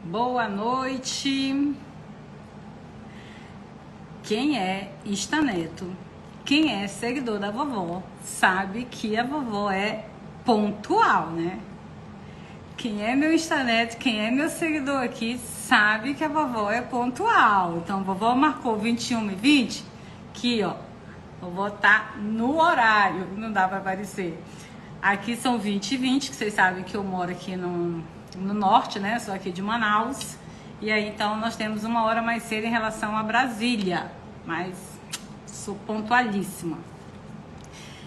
Boa noite. Quem é Instaneto, quem é seguidor da vovó, sabe que a vovó é pontual, né? Quem é meu Instaneto, quem é meu seguidor aqui, sabe que a vovó é pontual. Então, a vovó marcou 21h20, aqui, ó. A vovó tá no horário, não dá pra aparecer. Aqui são 20h20, que vocês sabem que eu moro aqui no norte, né? Sou aqui de Manaus. E aí, então, nós temos uma hora mais cedo em relação a Brasília. Mas sou pontualíssima.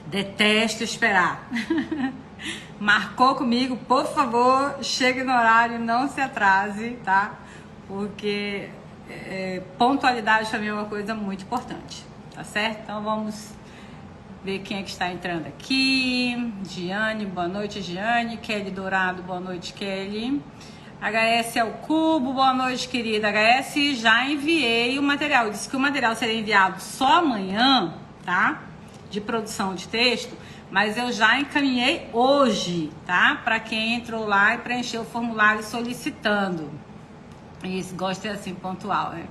Detesto esperar. Marcou comigo, por favor, chegue no horário, não se atrase, tá? Porque pontualidade também é uma coisa muito importante, tá certo? Então, vamos ver quem é que está entrando aqui. Giane, boa noite, Giane. Kelly Dourado, boa noite, Kelly. HS ao cubo, boa noite, querida. HS, já enviei o material. Eu disse que o material seria enviado só amanhã, tá? De produção de texto, mas eu já encaminhei hoje, tá? Para quem entrou lá e preencheu o formulário solicitando. Isso, gosto de assim, pontual, né?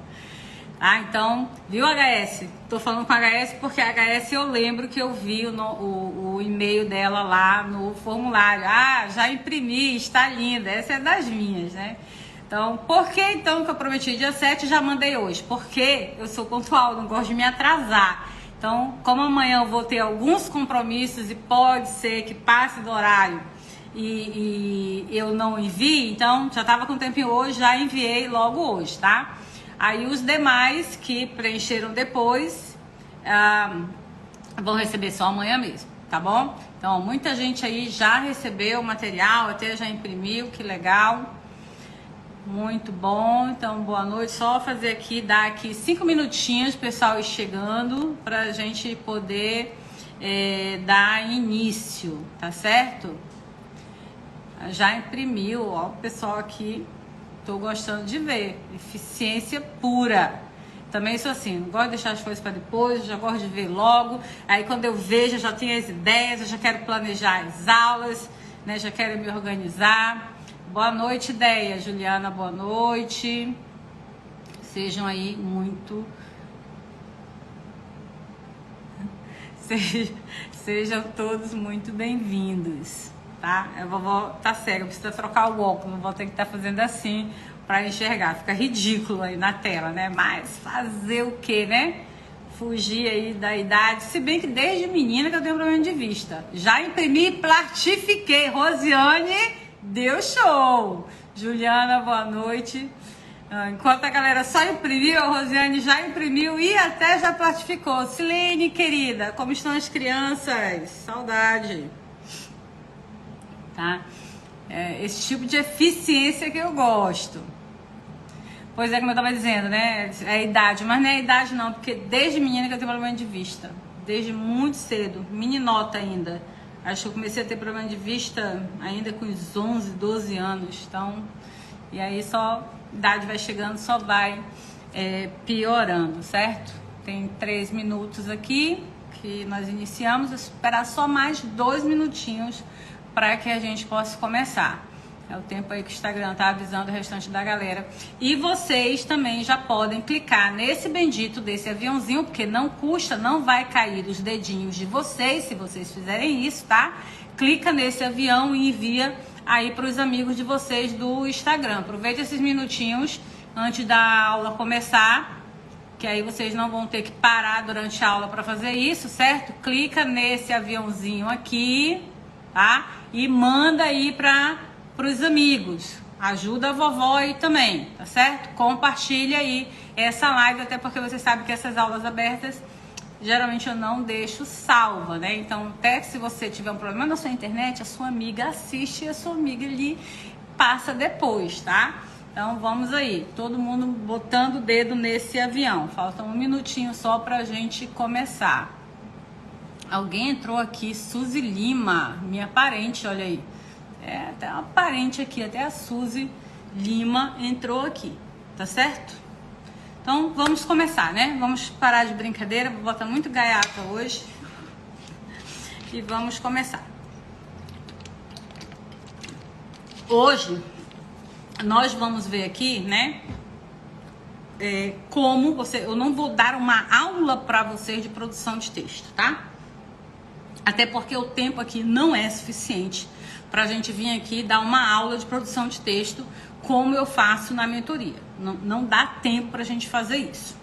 Ah, então, viu, HS? Tô falando com a HS porque a HS eu lembro que eu vi o e-mail dela lá no formulário. Ah, já imprimi, está linda. Essa é das minhas, né? Então, por que então que eu prometi dia 7 e já mandei hoje? Porque eu sou pontual, não gosto de me atrasar. Então, como amanhã eu vou ter alguns compromissos e pode ser que passe do horário e eu não envie, então já estava com tempinho hoje, já enviei logo hoje, tá? Aí os demais que preencheram depois vão receber só amanhã mesmo, tá bom? Então, muita gente aí já recebeu o material, até já imprimiu, que legal. Muito bom. Então, boa noite. Só fazer aqui, dar aqui 5 minutinhos, pessoal ir chegando, pra gente poder dar início, tá certo? Já imprimiu, ó, o pessoal aqui. Tô gostando de ver. Eficiência pura. Também sou assim, não gosto de deixar as coisas para depois, já gosto de ver logo. Aí quando eu vejo, eu já tenho as ideias, eu já quero planejar as aulas, né? Já quero me organizar. Boa noite, ideia. Juliana, boa noite. Sejam aí muito... Sejam todos muito bem-vindos. Tá? A vovó tá cega, precisa trocar o óculos, não vou ter que estar fazendo assim para enxergar, fica ridículo aí na tela, né? Mas fazer o que, né? Fugir aí da idade, se bem que desde menina que eu tenho problema de vista. Já imprimi e plastifiquei. Rosiane, deu show. Juliana, boa noite. Enquanto a galera só imprimiu, a Rosiane já imprimiu e até já plastificou. Silene, querida, como estão as crianças? Saudade. Tá? Esse tipo de eficiência que eu gosto. Pois é, como eu estava dizendo, né? É a idade, mas não é a idade não, porque desde menina que eu tenho problema de vista. Desde muito cedo, meninota ainda. Acho que eu comecei a ter problema de vista ainda com uns 11, 12 anos. Então, e aí só, a idade vai chegando, só vai piorando, certo? Tem 3 minutos aqui que nós iniciamos, vou esperar só mais 2 minutinhos para que a gente possa começar. É o tempo aí que o Instagram tá avisando o restante da galera. E vocês também já podem clicar nesse bendito desse aviãozinho, porque não custa, não vai cair os dedinhos de vocês, se vocês fizerem isso, tá? Clica nesse avião e envia aí para os amigos de vocês do Instagram. Aproveita esses minutinhos antes da aula começar, que aí vocês não vão ter que parar durante a aula para fazer isso, certo? Clica nesse aviãozinho aqui, tá? E manda aí para os amigos. Ajuda a vovó aí também, tá certo? Compartilha aí essa live, até porque você sabe que essas aulas abertas, geralmente eu não deixo salva, né? Então, até se você tiver um problema na sua internet, a sua amiga assiste e a sua amiga ali passa depois, tá? Então, vamos aí. Todo mundo botando o dedo nesse avião. Falta 1 minutinho só pra gente começar. Alguém entrou aqui, Suzy Lima, minha parente, olha aí. Até uma parente aqui, até a Suzy Lima entrou aqui, tá certo? Então, vamos começar, né? Vamos parar de brincadeira, vou botar muito gaiata hoje. E vamos começar. Hoje, nós vamos ver aqui, né? Como você... Eu não vou dar uma aula para vocês de produção de texto, tá? Até porque o tempo aqui não é suficiente para a gente vir aqui dar uma aula de produção de texto como eu faço na mentoria. Não dá tempo para a gente fazer isso.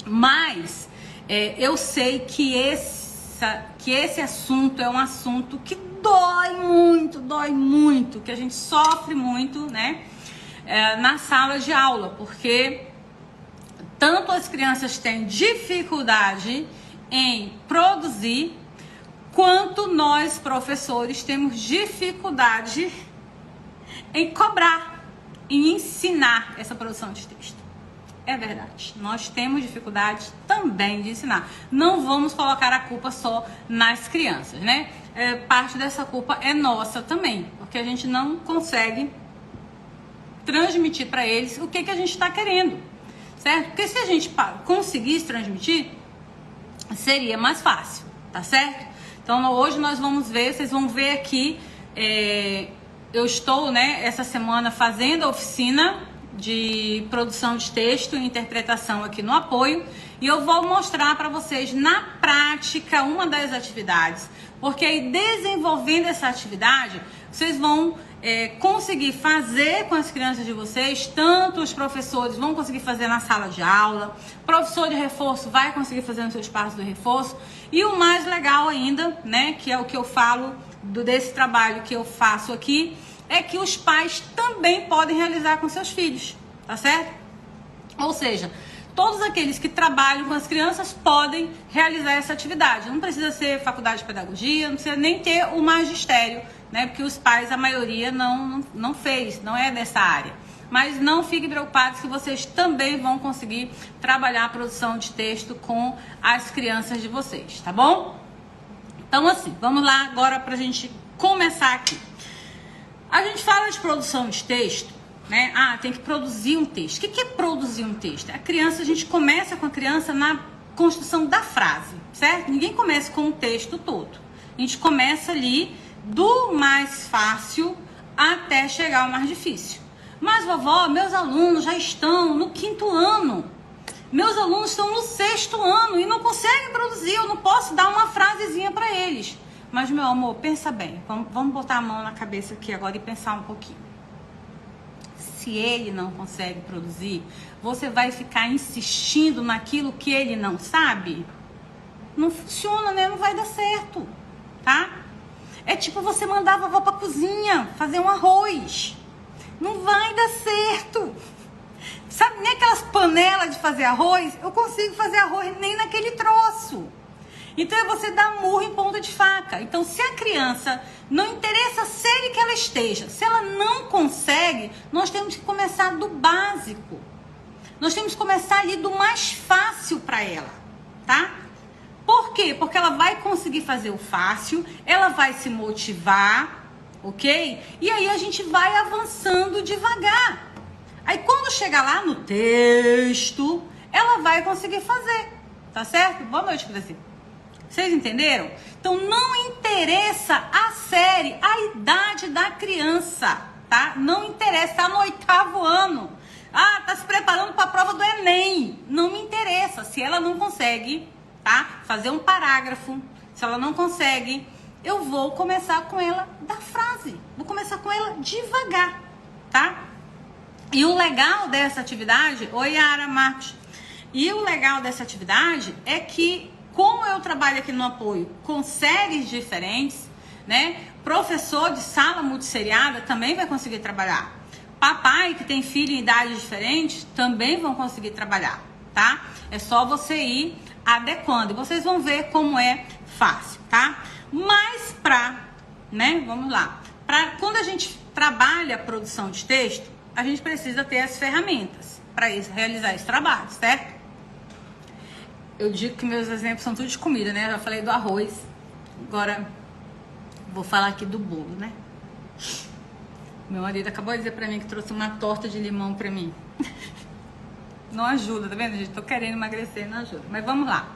Mas eu sei que esse assunto é um assunto que dói muito, que a gente sofre muito, né? Na sala de aula, porque tanto as crianças têm dificuldade em produzir, quanto nós, professores, temos dificuldade em cobrar, em ensinar essa produção de texto. É verdade, nós temos dificuldade também de ensinar. Não vamos colocar a culpa só nas crianças, né? Parte dessa culpa é nossa também, porque a gente não consegue transmitir para eles o que a gente está querendo, certo? Porque se a gente conseguisse transmitir, seria mais fácil, tá certo? Então hoje nós vamos ver, vocês vão ver aqui, eu estou, né, essa semana fazendo a oficina de produção de texto e interpretação aqui no apoio, e eu vou mostrar para vocês na prática uma das atividades, porque aí desenvolvendo essa atividade, vocês vão conseguir fazer com as crianças de vocês, tanto os professores vão conseguir fazer na sala de aula, o professor de reforço vai conseguir fazer no seu espaço do reforço, e o mais legal ainda, né, que é o que eu falo desse trabalho que eu faço aqui, é que os pais também podem realizar com seus filhos, tá certo? Ou seja, todos aqueles que trabalham com as crianças podem realizar essa atividade. Não precisa ser faculdade de pedagogia, não precisa nem ter o magistério, né? Porque os pais, a maioria, não fez, não é dessa área. Mas não fiquem preocupados que vocês também vão conseguir trabalhar a produção de texto com as crianças de vocês, tá bom? Então, assim, vamos lá agora pra gente começar aqui. A gente fala de produção de texto, né? Tem que produzir um texto. O que é produzir um texto? A gente começa com a criança na construção da frase, certo? Ninguém começa com o texto todo. A gente começa ali do mais fácil até chegar ao mais difícil. Mas, vovó, meus alunos já estão no 5º ano. Meus alunos estão no 6º ano e não conseguem produzir. Eu não posso dar uma frasezinha para eles. Mas, meu amor, pensa bem. Vamos botar a mão na cabeça aqui agora e pensar um pouquinho. Se ele não consegue produzir, você vai ficar insistindo naquilo que ele não sabe? Não funciona, né? Não vai dar certo, tá? É tipo você mandar a vovó pra cozinha fazer um arroz. Não vai dar certo. Sabe, nem aquelas panelas de fazer arroz, eu consigo fazer arroz nem naquele troço. Então é você dar murro em ponta de faca. Então se a criança, não interessa a série que ela esteja, se ela não consegue, nós temos que começar do básico. Nós temos que começar ali do mais fácil para ela, tá? Por quê? Porque ela vai conseguir fazer o fácil, ela vai se motivar, ok? E aí a gente vai avançando devagar. Aí quando chegar lá no texto, ela vai conseguir fazer, tá certo? Boa noite, Cresci. Vocês entenderam? Então não interessa a série, a idade da criança, tá? Não interessa, tá no 8º ano. Tá se preparando para a prova do Enem. Não me interessa. Se ela não consegue, tá? Fazer um parágrafo, se ela não consegue, eu vou começar com ela da frase. Vou começar com ela devagar, tá? E o legal dessa atividade... Oi, Yara Marcos. E o legal dessa atividade é que, como eu trabalho aqui no apoio com séries diferentes, né? Professor de sala multisseriada também vai conseguir trabalhar. Papai que tem filho em idades diferentes também vão conseguir trabalhar, tá? É só você ir adequando. E vocês vão ver como é fácil, tá? Mas né? Vamos lá. Quando a gente trabalha a produção de texto, a gente precisa ter as ferramentas para realizar esse trabalho, certo? Eu digo que meus exemplos são tudo de comida, né? Eu já falei do arroz, agora vou falar aqui do bolo, né? Meu marido acabou de dizer pra mim que trouxe uma torta de limão pra mim. Não ajuda, tá vendo, gente? Tô querendo emagrecer, não ajuda. Mas vamos lá.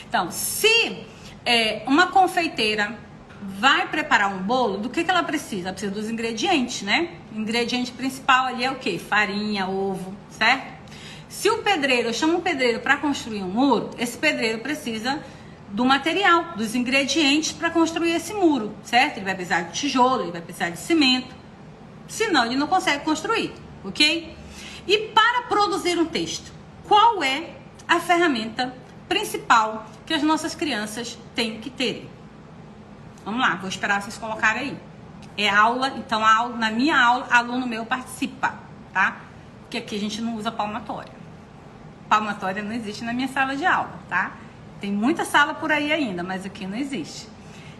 Então, se uma confeiteira, vai preparar um bolo, do que ela precisa? Ela precisa dos ingredientes, né? O ingrediente principal ali é o quê? Farinha, ovo, certo? Se o pedreiro, eu chamo um pedreiro para construir um muro, esse pedreiro precisa do material, dos ingredientes para construir esse muro, certo? Ele vai precisar de tijolo, ele vai precisar de cimento, senão ele não consegue construir, ok? E para produzir um texto, qual é a ferramenta principal que as nossas crianças têm que ter? Vamos lá, vou esperar vocês colocarem aí. É aula, então na minha aula, aluno meu participa, tá? Porque aqui a gente não usa palmatória. Palmatória não existe na minha sala de aula, tá? Tem muita sala por aí ainda, mas aqui não existe.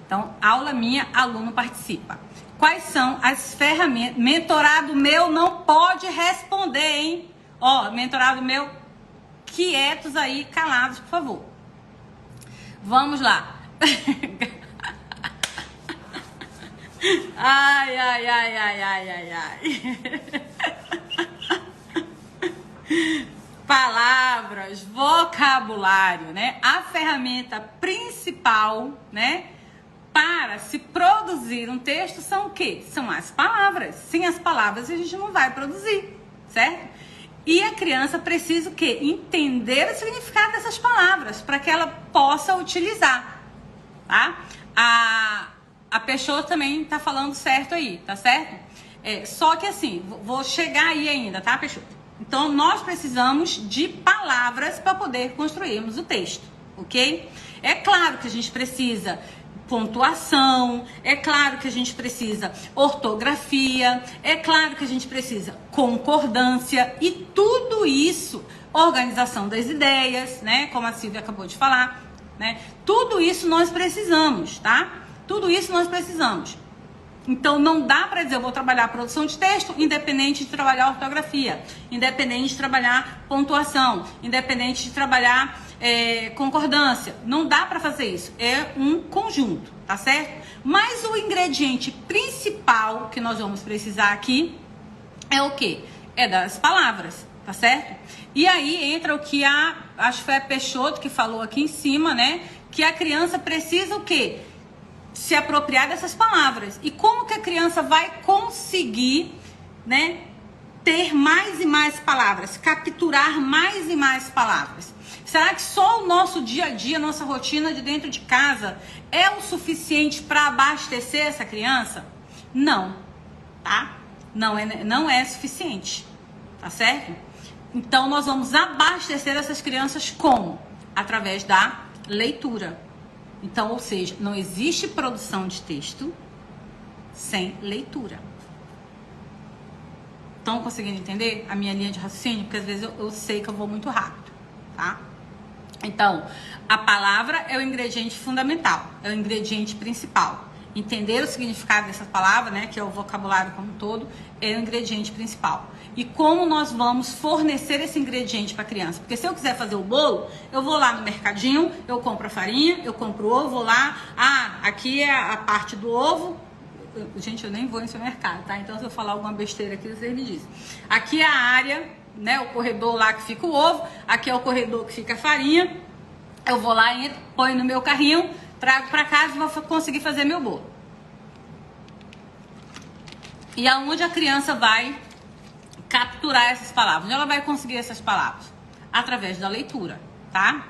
Então, aula minha, aluno participa. Quais são as ferramentas? Mentorado meu não pode responder, hein? Ó, mentorado meu, quietos aí, calados, por favor. Vamos lá. Ai, ai, ai, ai, ai, ai, ai. Palavras, vocabulário, né? A ferramenta principal, né? Para se produzir um texto são o quê? São as palavras. Sem as palavras a gente não vai produzir, certo? E a criança precisa o quê? Entender o significado dessas palavras para que ela possa utilizar, tá? A Peixoto também tá falando certo aí, tá certo? Só que assim, vou chegar aí ainda, tá, Peixoto? Então, nós precisamos de palavras para poder construirmos o texto, ok? É claro que a gente precisa pontuação, é claro que a gente precisa ortografia, é claro que a gente precisa concordância e tudo isso, organização das ideias, né? Como a Silvia acabou de falar, né? Tudo isso nós precisamos, tá? Tudo isso nós precisamos. Então, não dá para dizer, eu vou trabalhar produção de texto, independente de trabalhar ortografia, independente de trabalhar pontuação, independente de trabalhar concordância. Não dá para fazer isso. É um conjunto, tá certo? Mas o ingrediente principal que nós vamos precisar aqui é o quê? É das palavras, tá certo? E aí entra o que acho que foi a Peixoto que falou aqui em cima, né? Que a criança precisa o quê? Se apropriar dessas palavras. E como que a criança vai conseguir, né, ter mais e mais palavras, capturar mais e mais palavras? Será que só o nosso dia a dia, nossa rotina de dentro de casa é o suficiente para abastecer essa criança? Não, tá? Não é suficiente, tá certo? Então nós vamos abastecer essas crianças como? Através da leitura. Então, ou seja, não existe produção de texto sem leitura. Estão conseguindo entender a minha linha de raciocínio? Porque às vezes eu sei que eu vou muito rápido, tá? Então, a palavra é o ingrediente fundamental, é o ingrediente principal. Entender o significado dessa palavra, né, que é o vocabulário como um todo, é o ingrediente principal. E como nós vamos fornecer esse ingrediente para a criança? Porque se eu quiser fazer o bolo, eu vou lá no mercadinho, eu compro a farinha, eu compro o ovo, vou lá, aqui é a parte do ovo. Gente, eu nem vou no supermercado, tá? Então, se eu falar alguma besteira aqui, vocês me dizem. Aqui é a área, né, o corredor lá que fica o ovo, aqui é o corredor que fica a farinha. Eu vou lá, ponho no meu carrinho, trago para casa e vou conseguir fazer meu bolo. E aonde a criança vai capturar essas palavras? Ela vai conseguir essas palavras através da leitura, tá?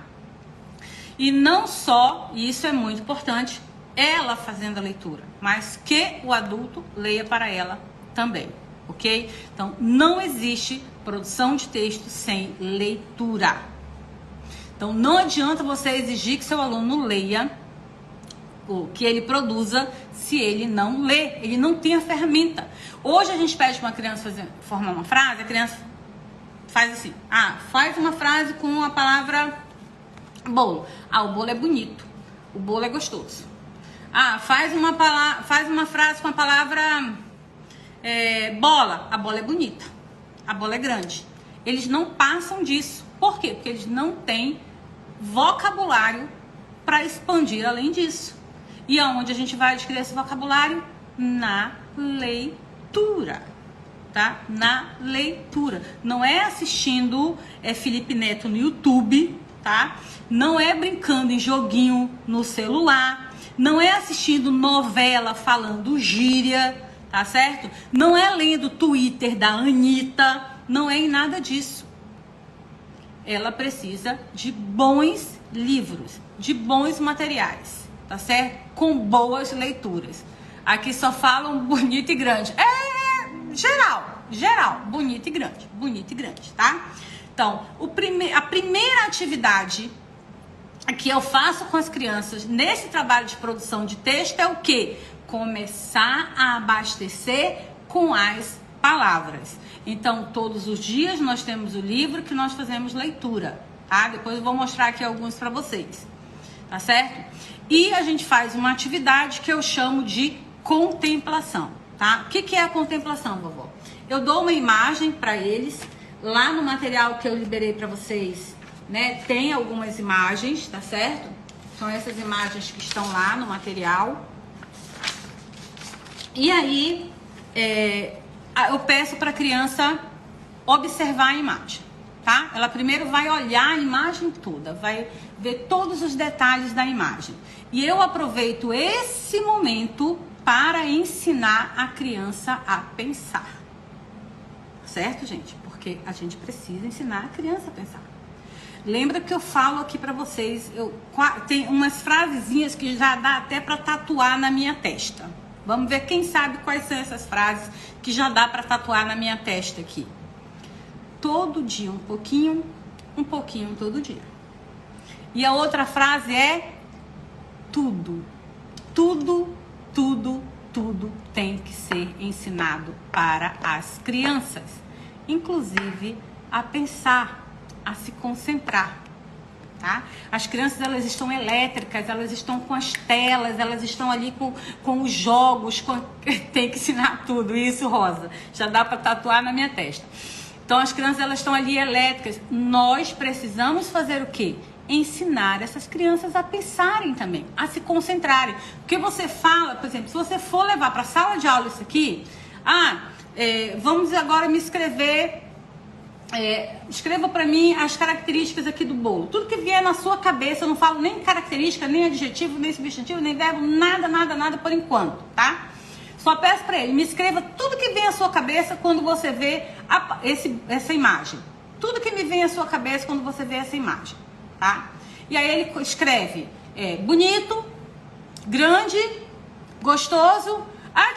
E não só, e isso é muito importante, ela fazendo a leitura, mas que o adulto leia para ela também, ok? Então, não existe produção de texto sem leitura. Então, não adianta você exigir que seu aluno leia, ou que ele produza, se ele não lê, ele não tem a ferramenta. Hoje a gente pede para uma criança formar uma frase, a criança faz assim, faz uma frase com a palavra bolo. O bolo é bonito, o bolo é gostoso. Faz uma frase com a palavra bola, a bola é bonita, a bola é grande. Eles não passam disso. Por quê? Porque eles não têm vocabulário para expandir além disso. E aonde a gente vai adquirir esse vocabulário? Na leitura, tá? Na leitura. Não é assistindo Felipe Neto no YouTube, tá? Não é brincando em joguinho no celular. Não é assistindo novela falando gíria, tá certo? Não é lendo Twitter da Anitta, não é em nada disso. Ela precisa de bons livros, de bons materiais, tá certo? Com boas leituras. Aqui só falam bonito e grande. Geral, bonito e grande, tá? Então, a primeira atividade que eu faço com as crianças nesse trabalho de produção de texto é o quê? Começar a abastecer com as palavras. Então, todos os dias nós temos o livro que nós fazemos leitura, tá? Depois eu vou mostrar aqui alguns para vocês, tá certo? E a gente faz uma atividade que eu chamo de contemplação, tá? O que é a contemplação, vovó? Eu dou uma imagem para eles, lá no material que eu liberei para vocês, né? Tem algumas imagens, tá certo? São essas imagens que estão lá no material. E aí, eu peço para a criança observar a imagem, tá? Ela primeiro vai olhar a imagem toda, vai ver todos os detalhes da imagem. E eu aproveito esse momento para ensinar a criança a pensar. Certo, gente? Porque a gente precisa ensinar a criança a pensar. Lembra que eu falo aqui para vocês, tem umas frasezinhas que já dá até para tatuar na minha testa. Vamos ver quem sabe quais são essas frases que já dá para tatuar na minha testa aqui. Todo dia um pouquinho todo dia. E a outra frase é tudo tem que ser ensinado para as crianças, inclusive a pensar, a se concentrar, tá? As crianças, elas estão elétricas, elas estão com as telas, elas estão ali com os jogos, tem que ensinar tudo isso, Rosa, já dá para tatuar na minha testa. Então as crianças, elas estão ali elétricas, nós precisamos fazer o quê? Ensinar essas crianças a pensarem também, a se concentrarem. Porque você fala, por exemplo, se você for levar para a sala de aula isso aqui, vamos agora me escrever, escreva para mim as características aqui do bolo. Tudo que vier na sua cabeça, eu não falo nem característica, nem adjetivo, nem substantivo, nem verbo, nada por enquanto, tá? Só peço para ele, me escreva tudo que vem à sua cabeça quando você vê essa imagem. Tudo que me vem à sua cabeça quando você vê essa imagem. Tá? E aí ele escreve bonito, grande, gostoso.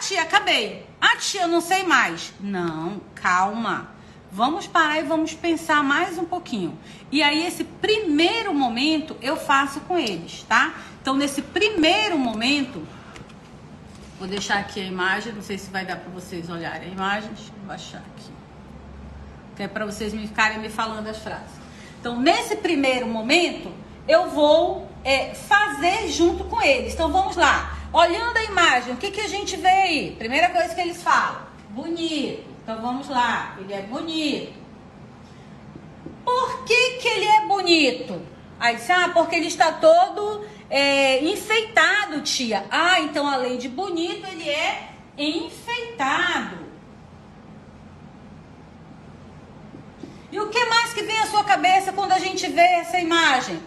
Tia, acabei. Tia, eu não sei mais. Não, calma. Vamos parar e vamos pensar mais um pouquinho. E aí esse primeiro momento eu faço com eles, tá? Então nesse primeiro momento, vou deixar aqui a imagem, não sei se vai dar para vocês olharem a imagem. Deixa eu baixar aqui. Que é para vocês ficarem me falando as frases. Então, nesse primeiro momento, eu vou fazer junto com eles. Então, vamos lá. Olhando a imagem, o que a gente vê aí? Primeira coisa que eles falam, bonito. Então, vamos lá. Ele é bonito. Por que ele é bonito? Aí, diz, porque ele está todo enfeitado, tia. Então, além de bonito, ele é enfeitado. E o que mais que vem à sua cabeça quando a gente vê essa imagem?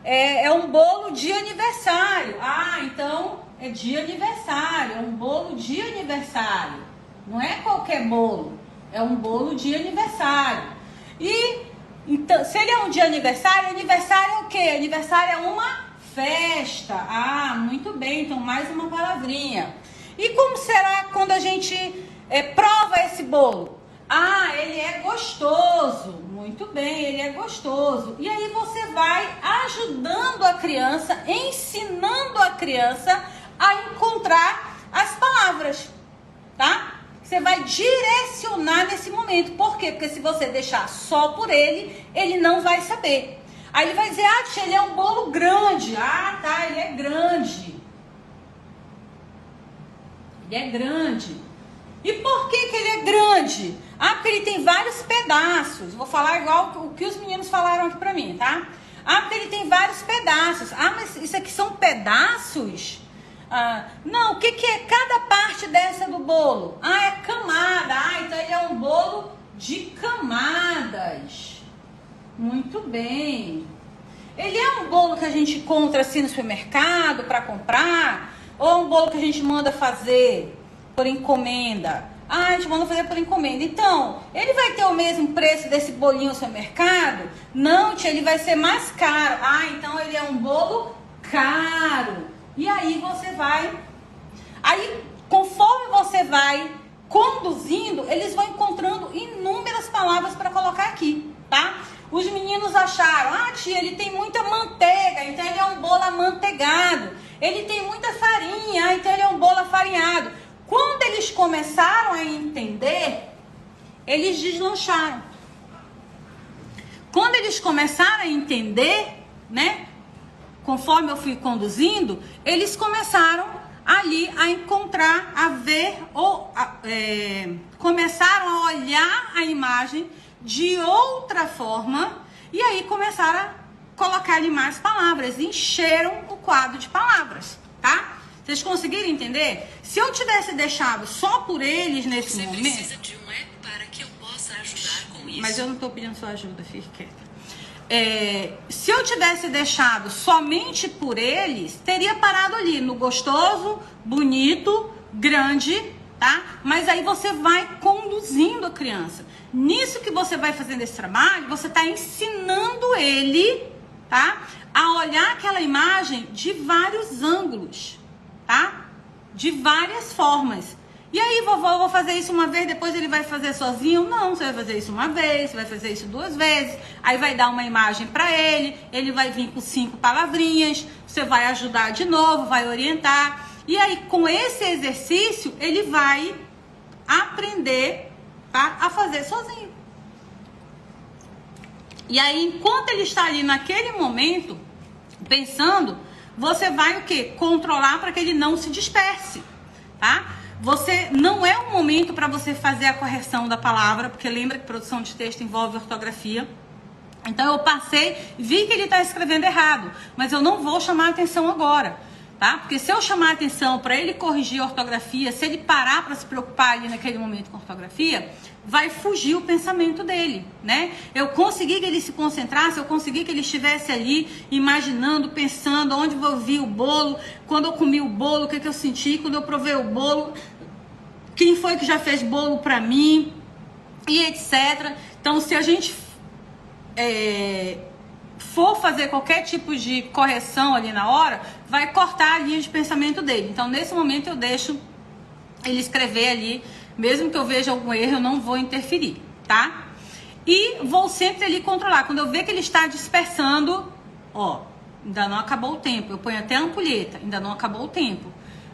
É um bolo de aniversário. Então é de aniversário, é um bolo de aniversário. Não é qualquer bolo, é um bolo de aniversário. E então, se ele é um de aniversário, aniversário é o quê? Aniversário é uma festa. Muito bem, então mais uma palavrinha. E como será quando a gente prova esse bolo? Ele é gostoso. Muito bem, ele é gostoso. E aí você vai ajudando a criança, ensinando a criança a encontrar as palavras, tá? Você vai direcionar nesse momento. Por quê? Porque se você deixar só por ele, ele não vai saber. Aí ele vai dizer, tia, ele é um bolo grande. Tá, ele é grande. Ele é grande. E por que ele é grande? Porque ele tem vários pedaços. Vou falar igual o que os meninos falaram aqui pra mim, tá? Porque ele tem vários pedaços. Mas isso aqui são pedaços? Não, o que é cada parte dessa do bolo? É camada. Então ele é um bolo de camadas. Muito bem. ele é um bolo que a gente encontra assim no supermercado para comprar? Ou é um bolo que a gente manda fazer por encomenda? Ah, a gente manda fazer por encomenda. Então, ele vai ter o mesmo preço desse bolinho no supermercado? Não, tia, ele vai ser mais caro. Ah, então ele é um bolo caro. E aí você vai... Aí, conforme você vai conduzindo, eles vão encontrando inúmeras palavras para colocar aqui, tá? Os meninos acharam, ah, tia, ele tem muita manteiga, então ele é um bolo amanteigado. Ele tem muita farinha, ah, então ele é um bolo afarinhado. Quando eles começaram a entender, eles deslancharam. Quando eles começaram a entender, né? Conforme eu fui conduzindo, eles começaram ali a encontrar, a ver, começaram a olhar a imagem de outra forma e aí começaram a colocar ali mais palavras, encheram o quadro de palavras, tá? Vocês conseguiram entender? Se eu tivesse deixado só por eles nesse momento... Você precisa de um app para que eu possa ajudar com isso. Mas eu não estou pedindo sua ajuda, fique quieta. Se eu tivesse deixado somente por eles, teria parado ali no gostoso, bonito, grande, tá? Mas aí você vai conduzindo a criança. Nisso que você vai fazendo esse trabalho, você está ensinando ele, tá? A olhar aquela imagem de vários ângulos, tá? De várias formas. E aí, vovó, eu vou fazer isso uma vez, depois ele vai fazer sozinho? Não, você vai fazer isso uma vez, você vai fazer isso 2 vezes, aí vai dar uma imagem para ele vai vir com 5 palavrinhas, você vai ajudar de novo, vai orientar. E aí, com esse exercício, ele vai aprender, tá, a fazer sozinho. E aí, enquanto ele está ali naquele momento, pensando, você vai o quê? Controlar para que ele não se disperse, tá? Você não é um momento para você fazer a correção da palavra, porque lembra que produção de texto envolve ortografia. Então eu passei, vi que ele está escrevendo errado, mas eu não vou chamar a atenção agora, tá? Porque se eu chamar a atenção para ele corrigir a ortografia, se ele parar para se preocupar ali naquele momento com a ortografia, vai fugir o pensamento dele, né? Eu consegui que ele se concentrasse, eu consegui que ele estivesse ali imaginando, pensando onde eu vi o bolo, quando eu comi o bolo, o que eu senti, quando eu provei o bolo, quem foi que já fez bolo para mim, e etc. Então, se a gente for fazer qualquer tipo de correção ali na hora, vai cortar a linha de pensamento dele. Então, nesse momento, eu deixo ele escrever ali. Mesmo que eu veja algum erro, eu não vou interferir, tá? E vou sempre ali controlar. Quando eu ver que ele está dispersando, ó, ainda não acabou o tempo. Eu ponho até a ampulheta, ainda não acabou o tempo.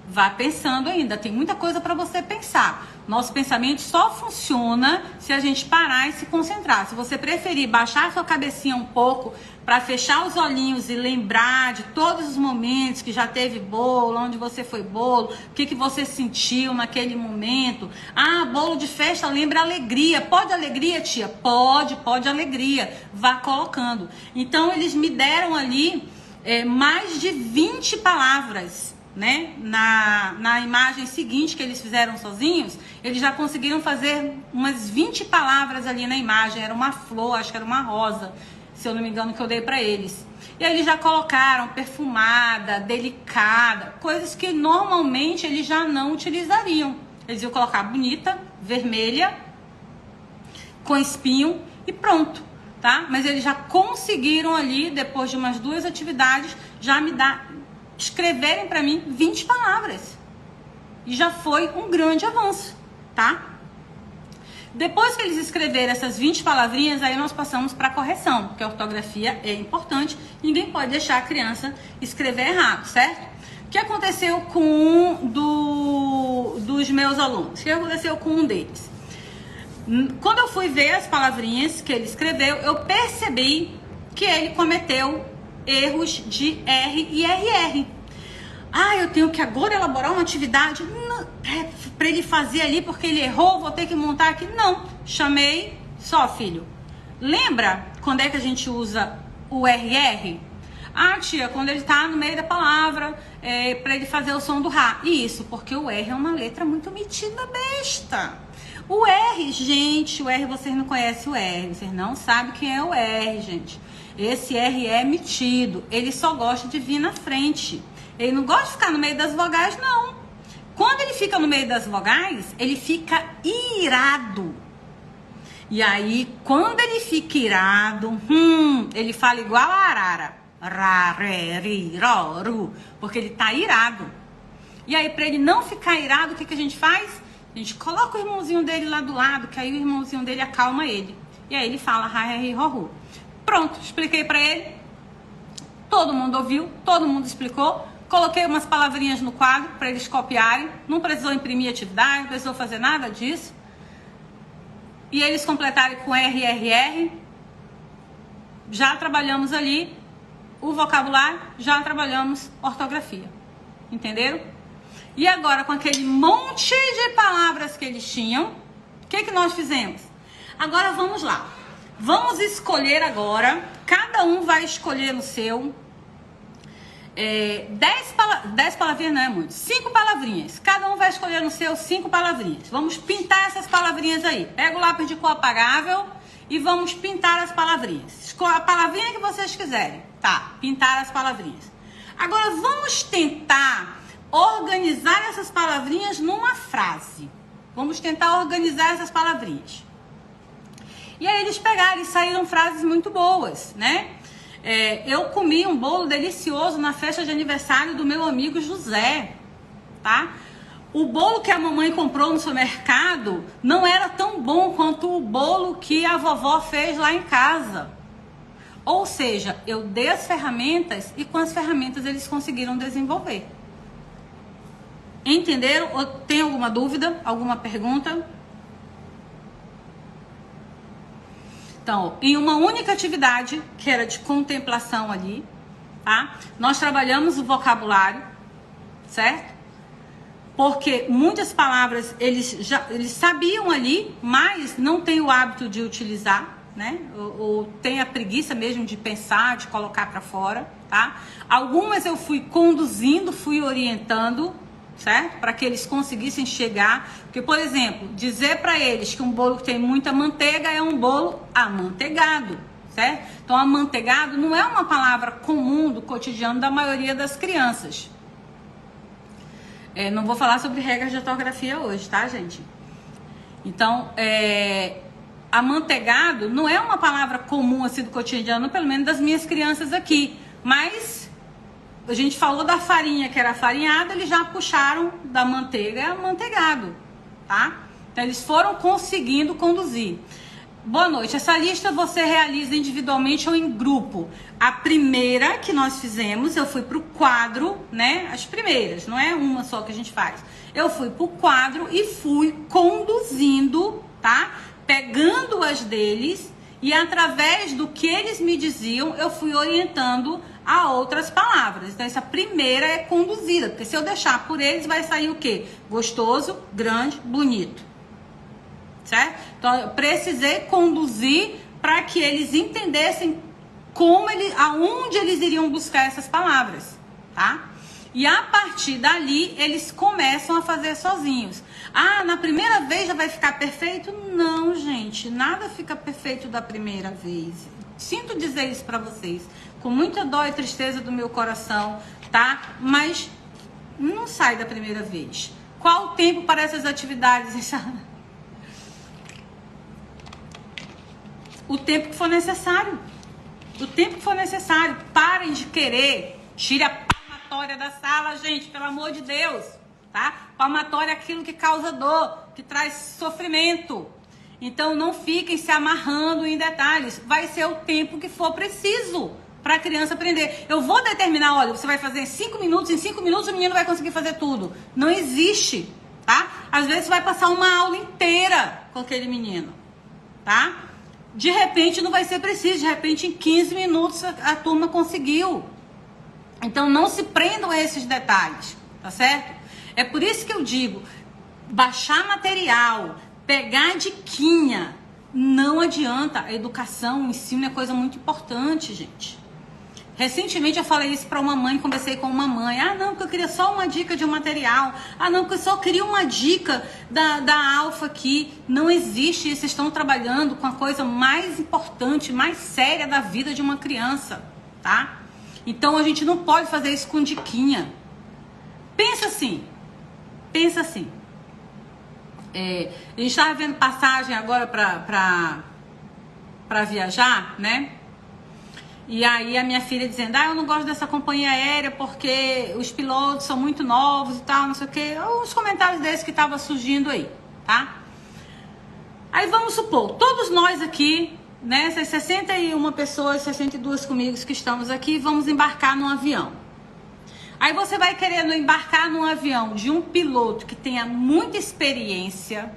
Vá pensando ainda, tem muita coisa para você pensar. Nosso pensamento só funciona se a gente parar e se concentrar. Se você preferir baixar a sua cabecinha um pouco para fechar os olhinhos e lembrar de todos os momentos que já teve bolo, onde você foi bolo, o que você sentiu naquele momento. Ah, bolo de festa lembra alegria. Pode alegria, tia? Pode alegria. Vá colocando. Então, eles me deram ali mais de 20 palavras, né? Na imagem seguinte que eles fizeram sozinhos, eles já conseguiram fazer umas 20 palavras ali na imagem. Era uma flor, acho que era uma rosa, se eu não me engano, que eu dei para eles. E aí eles já colocaram perfumada, delicada, coisas que normalmente eles já não utilizariam. Eles iam colocar bonita, vermelha, com espinho e pronto, tá? Mas eles já conseguiram ali, depois de umas 2 atividades, já escreverem para mim 20 palavras. E já foi um grande avanço, tá? Depois que eles escreveram essas 20 palavrinhas, aí nós passamos para a correção, porque a ortografia é importante, ninguém pode deixar a criança escrever errado, certo? O que aconteceu com um dos meus alunos? O que aconteceu com um deles? Quando eu fui ver as palavrinhas que ele escreveu, eu percebi que ele cometeu erros de R e RR. Ah, eu tenho que agora elaborar uma atividade para ele fazer ali, porque ele errou, vou ter que montar aqui. Não, chamei só, filho. Lembra quando é que a gente usa o RR? Ah, tia, quando ele tá no meio da palavra, para ele fazer o som do Rá. Isso, porque o R é uma letra muito metida besta. O R, gente, o R, vocês não conhecem o R, vocês não sabem quem é o R, gente. Esse R é metido, ele só gosta de vir na frente. Ele não gosta de ficar no meio das vogais, não. Quando ele fica no meio das vogais, ele fica irado. E aí, quando ele fica irado, ele fala igual a arara. Ra, re, ri, ro, ru. Porque ele tá irado. E aí, para ele não ficar irado, o que a gente faz? A gente coloca o irmãozinho dele lá do lado, que aí o irmãozinho dele acalma ele. E aí ele fala ra, re, ri, ro, ru. Pronto, expliquei para ele. Todo mundo ouviu, todo mundo explicou. Coloquei umas palavrinhas no quadro para eles copiarem. Não precisou imprimir atividade, não precisou fazer nada disso. E eles completarem com RRR. Já trabalhamos ali o vocabulário, já trabalhamos ortografia. Entenderam? E agora, com aquele monte de palavras que eles tinham, o que nós fizemos? Agora vamos lá. Vamos escolher agora, cada um vai escolher no seu 10 palavrinhas, não é muito, 5 palavrinhas. Cada um vai escolher no seu 5 palavrinhas. Vamos pintar essas palavrinhas aí. Pega o lápis de cor apagável e vamos pintar as palavrinhas. Escolha a palavrinha que vocês quiserem. Tá, pintar as palavrinhas. Agora vamos tentar organizar essas palavrinhas numa frase. Vamos tentar organizar essas palavrinhas. E aí eles pegaram e saíram frases muito boas, né? Eu comi um bolo delicioso na festa de aniversário do meu amigo José, tá? O bolo que a mamãe comprou no supermercado não era tão bom quanto o bolo que a vovó fez lá em casa. Ou seja, eu dei as ferramentas e com as ferramentas eles conseguiram desenvolver. Entenderam? Ou tem alguma dúvida? Alguma pergunta? Então, em uma única atividade, que era de contemplação ali, tá? Nós trabalhamos o vocabulário, certo? Porque muitas palavras eles sabiam ali, mas não têm o hábito de utilizar, né? Ou tem a preguiça mesmo de pensar, de colocar para fora, tá? Algumas eu fui conduzindo, fui orientando, certo? Para que eles conseguissem chegar. Porque, por exemplo, dizer para eles que um bolo que tem muita manteiga é um bolo amanteigado, certo? Então, amanteigado não é uma palavra comum do cotidiano da maioria das crianças. Não vou falar sobre regras de ortografia hoje, tá, gente? Então, amanteigado não é uma palavra comum assim do cotidiano, pelo menos das minhas crianças aqui. Mas a gente falou da farinha, que era farinhada, eles já puxaram da manteiga, é amanteigado, tá? Então, eles foram conseguindo conduzir. Boa noite. Essa lista você realiza individualmente ou em grupo? A primeira que nós fizemos, eu fui pro quadro, né? As primeiras, não é uma só que a gente faz. Eu fui pro quadro e fui conduzindo, tá? Pegando as deles e através do que eles me diziam, eu fui orientando a outras palavras. Então, essa primeira é conduzida, porque se eu deixar por eles, vai sair o quê? Gostoso, grande, bonito. Certo? Então, eu precisei conduzir para que eles entendessem aonde eles iriam buscar essas palavras, tá? E a partir dali, eles começam a fazer sozinhos. Ah, na primeira vez já vai ficar perfeito? Não, gente, nada fica perfeito da primeira vez. Sinto dizer isso para vocês, com muita dó e tristeza do meu coração, tá? Mas não sai da primeira vez. Qual o tempo para essas atividades? O tempo que for necessário. O tempo que for necessário. Parem de querer. Tire a palmatória da sala, gente. Pelo amor de Deus. Tá? Palmatória é aquilo que causa dor. Que traz sofrimento. Então, não fiquem se amarrando em detalhes. Vai ser o tempo que for preciso para a criança aprender. Eu vou determinar, olha, você vai fazer em 5 minutos. Em 5 minutos o menino vai conseguir fazer tudo. Não existe. Tá? Às vezes, você vai passar uma aula inteira com aquele menino. Tá? De repente não vai ser preciso, de repente em 15 minutos a turma conseguiu. Então não se prendam a esses detalhes, tá certo? É por isso que eu digo, baixar material, pegar diquinha, não adianta. A educação, o ensino é coisa muito importante, gente. Recentemente eu falei isso para uma mãe, conversei com uma mãe. Ah, não, porque eu queria só uma dica de um material. Ah, não, porque eu só queria uma dica da Alfa aqui. Não existe isso. Vocês estão trabalhando com a coisa mais importante, mais séria da vida de uma criança, tá? Então a gente não pode fazer isso com diquinha. Pensa assim. A gente estava vendo passagem agora para viajar, né? E aí a minha filha dizendo, eu não gosto dessa companhia aérea porque os pilotos são muito novos e tal, não sei o quê. Uns comentários desses que estavam surgindo aí, tá? Aí vamos supor, todos nós aqui, né, essas 61 pessoas, 62 comigo que estamos aqui, vamos embarcar num avião. Aí você vai querendo embarcar num avião de um piloto que tenha muita experiência,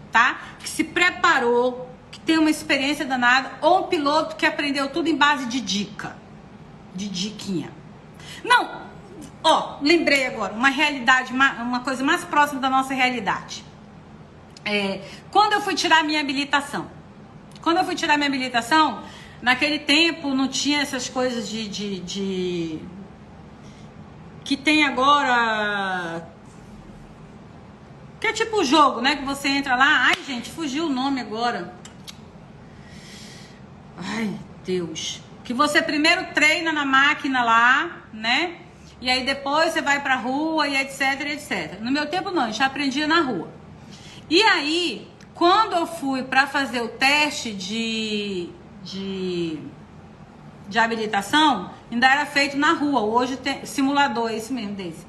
tá? Que se preparou, que tem uma experiência danada, ou um piloto que aprendeu tudo em base de dica, de diquinha. Não, lembrei agora, uma realidade, uma coisa mais próxima da nossa realidade. Quando eu fui tirar minha habilitação, naquele tempo não tinha essas coisas que tem agora, que é tipo o jogo, né? Que você entra lá, ai gente, fugiu o nome agora. Ai, Deus. Que você primeiro treina na máquina lá, né? E aí depois você vai pra rua e etc, etc. No meu tempo não, eu já aprendia na rua. E aí, quando eu fui pra fazer o teste de habilitação, ainda era feito na rua. Hoje tem simulador, esse mesmo desse.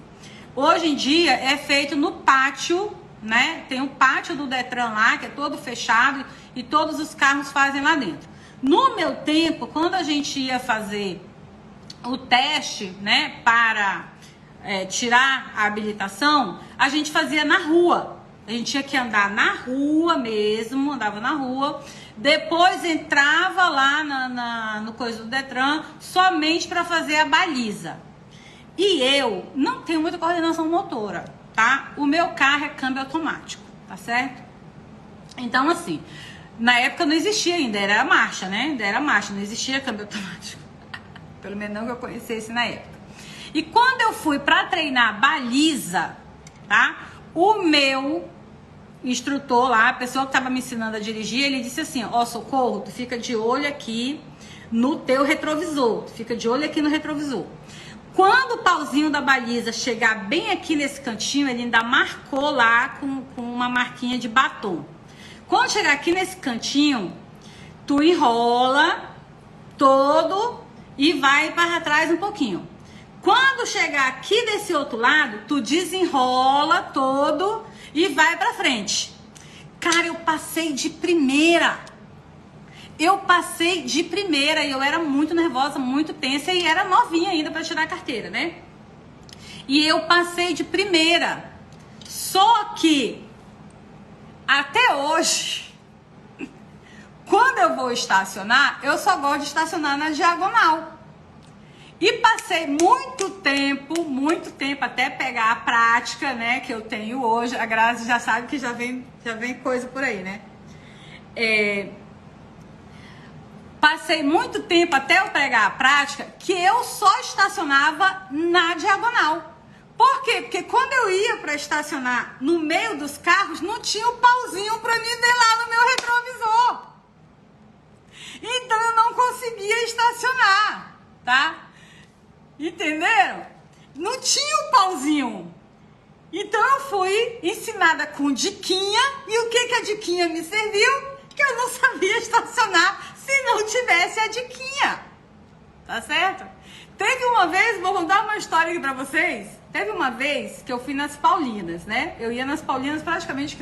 Hoje em dia é feito no pátio, né? Tem um pátio do Detran lá, que é todo fechado e todos os carros fazem lá dentro. No meu tempo, quando a gente ia fazer o teste, né, para tirar a habilitação, a gente fazia na rua. A gente tinha que andar na rua mesmo, andava na rua. Depois entrava lá no coisa do Detran somente para fazer a baliza. E eu não tenho muita coordenação motora, tá? O meu carro é câmbio automático, tá certo? Então, assim, na época não existia ainda, era marcha, né? Ainda era marcha, não existia câmbio automático. Pelo menos não que eu conhecesse na época. E quando eu fui para treinar baliza, tá? O meu instrutor lá, a pessoa que estava me ensinando a dirigir, ele disse assim, Socorro, tu fica de olho aqui no teu retrovisor, tu fica de olho aqui no retrovisor. Quando o pauzinho da baliza chegar bem aqui nesse cantinho, ele ainda marcou lá com uma marquinha de batom. Quando chegar aqui nesse cantinho, tu enrola todo e vai para trás um pouquinho. Quando chegar aqui desse outro lado, tu desenrola todo e vai pra frente. Cara, eu passei de primeira. E eu era muito nervosa, muito tensa e era novinha ainda pra tirar a carteira, né? E eu passei de primeira. Só que até hoje, quando eu vou estacionar, eu só gosto de estacionar na diagonal. E passei muito tempo até pegar a prática, né, que eu tenho hoje. A Grazi já sabe que já vem coisa por aí, né? Passei muito tempo até eu pegar a prática que eu só estacionava na diagonal. Por quê? Porque quando eu ia para estacionar no meio dos carros, não tinha o pauzinho para nivelar no meu retrovisor. Então eu não conseguia estacionar, tá? Entenderam? Não tinha o pauzinho. Então eu fui ensinada com diquinha. E o que a diquinha me serviu? Que eu não sabia estacionar se não tivesse a diquinha. Tá certo? Teve uma vez, vou contar uma história aqui pra vocês. Teve uma vez que eu fui nas Paulinas, né? Eu ia nas Paulinas praticamente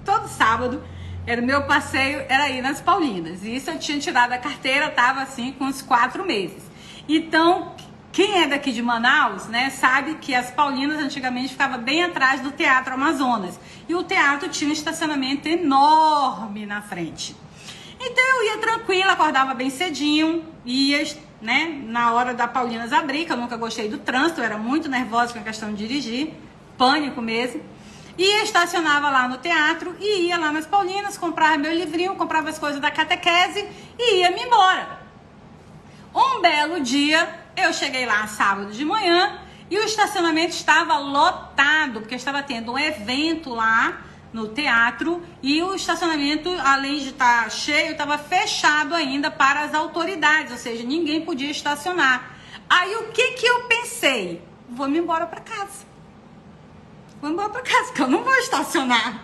todo sábado. Era o meu passeio, era ir nas Paulinas. E isso eu tinha tirado a carteira, tava assim com uns 4 meses. Então, quem é daqui de Manaus, né, sabe que as Paulinas antigamente ficava bem atrás do Teatro Amazonas. E o teatro tinha um estacionamento enorme na frente. Então eu ia tranquila, acordava bem cedinho, ia, né, na hora da Paulinas abrir, que eu nunca gostei do trânsito, eu era muito nervosa com a questão de dirigir, pânico mesmo. E estacionava lá no teatro e ia lá nas Paulinas, comprava meu livrinho, comprava as coisas da catequese e ia-me embora. Um belo dia, Eu cheguei lá sábado de manhã e o estacionamento estava lotado, porque estava tendo um evento lá no teatro e o estacionamento, além de estar cheio, estava fechado ainda para as autoridades, ou seja, ninguém podia estacionar. Aí o que eu pensei? Vou me embora para casa. Vou embora para casa, porque eu não vou estacionar.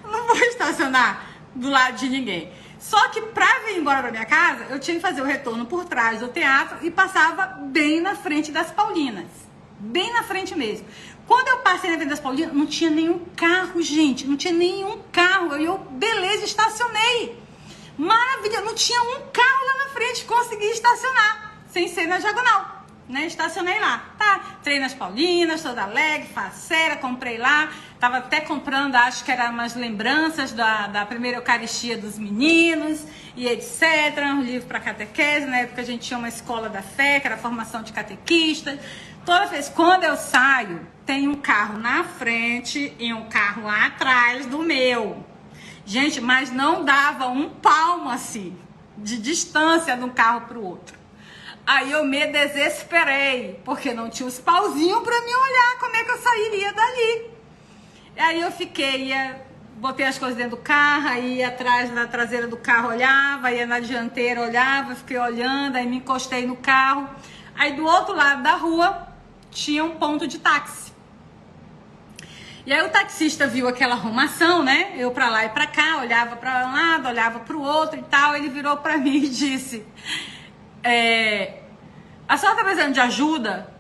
Não vou estacionar do lado de ninguém. Só que para vir embora para minha casa, eu tinha que fazer o retorno por trás do teatro e passava bem na frente das Paulinas. Bem na frente mesmo. Quando eu passei na frente das Paulinas, não tinha nenhum carro, gente. Não tinha nenhum carro. Eu, beleza, estacionei. Maravilha, não tinha um carro lá na frente. Consegui estacionar, sem ser na diagonal. Né? Estacionei lá, tá? Entrei nas Paulinas, toda alegre, faceira, comprei lá. Tava até comprando, acho que eram umas lembranças da primeira Eucaristia dos meninos e etc. Um livro para catequese. Na época a gente tinha uma escola da fé, que era a formação de catequistas. Toda vez, quando eu saio, tem um carro na frente e um carro atrás do meu. Gente, mas não dava um palmo assim, de distância de um carro para o outro. Aí eu me desesperei, porque não tinha os pauzinhos para me olhar como é que eu sairia dali. Aí eu fiquei, botei as coisas dentro do carro, aí ia atrás, na traseira do carro olhava, ia na dianteira olhava, fiquei olhando, aí me encostei no carro. Aí do outro lado da rua tinha um ponto de táxi. E aí o taxista viu aquela arrumação, né? Eu pra lá e pra cá, olhava pra um lado, olhava pro outro e tal. Ele virou pra mim e disse: a senhora tá precisando de ajuda?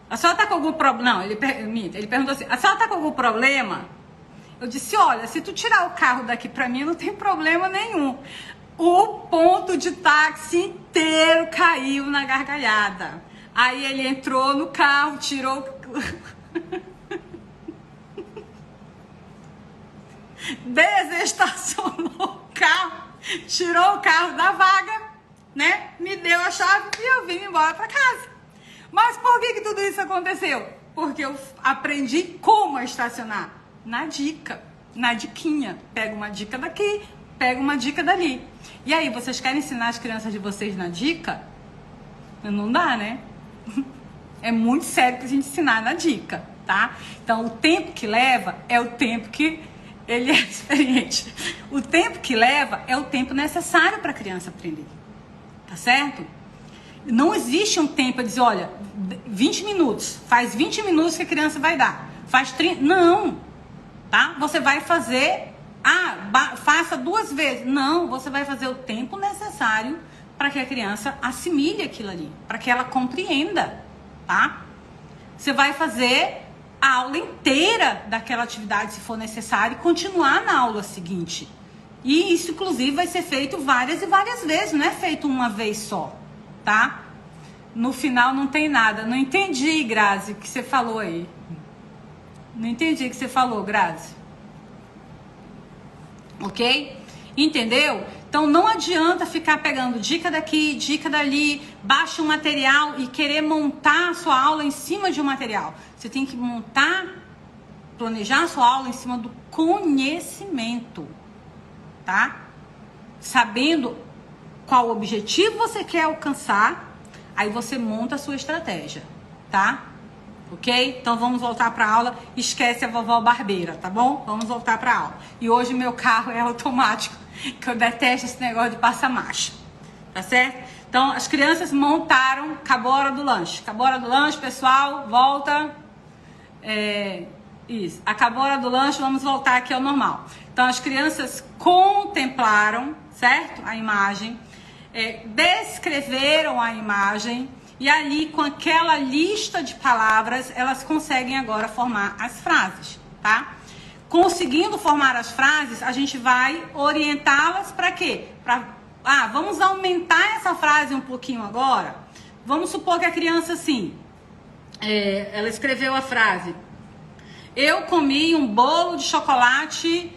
A senhora tá com algum problema? Não, ele perguntou assim: a senhora tá com algum problema? Eu disse: olha, se tu tirar o carro daqui pra mim, não tem problema nenhum. O ponto de táxi inteiro caiu na gargalhada. Aí ele entrou no carro, tirou... desestacionou o carro, tirou o carro da vaga, né? Me deu a chave e eu vim embora para casa. Mas por que tudo isso aconteceu? Porque eu aprendi como estacionar. Na dica, na diquinha. Pega uma dica daqui, pega uma dica dali. E aí, vocês querem ensinar as crianças de vocês na dica? Não dá, né? É muito sério que a gente ensinar na dica, tá? Então, o tempo que leva é o tempo que ele é experiente. O tempo que leva é o tempo necessário para a criança aprender. Tá certo? Não existe um tempo a dizer, olha, 20 minutos. Faz 20 minutos que a criança vai dar. Faz 30... Não. Tá? Você vai fazer... faça 2 vezes. Não, você vai fazer o tempo necessário para que a criança assimile aquilo ali. Para que ela compreenda. Tá? Você vai fazer a aula inteira daquela atividade, se for necessário, e continuar na aula seguinte. E isso, inclusive, vai ser feito várias e várias vezes, não é feito uma vez só, tá? No final não tem nada. Não entendi, Grazi, o que você falou aí. Não entendi o que você falou, Grazi. Ok? Entendeu? Então não adianta ficar pegando dica daqui, dica dali, baixa um material e querer montar a sua aula em cima de um material. Você tem que planejar a sua aula em cima do conhecimento, tá? Sabendo qual objetivo você quer alcançar, aí você monta a sua estratégia, tá? Ok? Então vamos voltar para a aula. Esquece a vovó barbeira, tá bom? Vamos voltar para a aula. E hoje meu carro é automático, que eu detesto esse negócio de passa-marcha, tá certo? Então as crianças montaram, acabou a hora do lanche. Acabou a hora do lanche, pessoal, volta. Isso, acabou a hora do lanche, vamos voltar aqui ao normal. Então as crianças contemplaram, certo? A imagem, descreveram a imagem. E ali, com aquela lista de palavras, elas conseguem agora formar as frases, tá? Conseguindo formar as frases, a gente vai orientá-las para quê? Vamos aumentar essa frase um pouquinho agora. Vamos supor que a criança, assim, ela escreveu a frase: eu comi um bolo de chocolate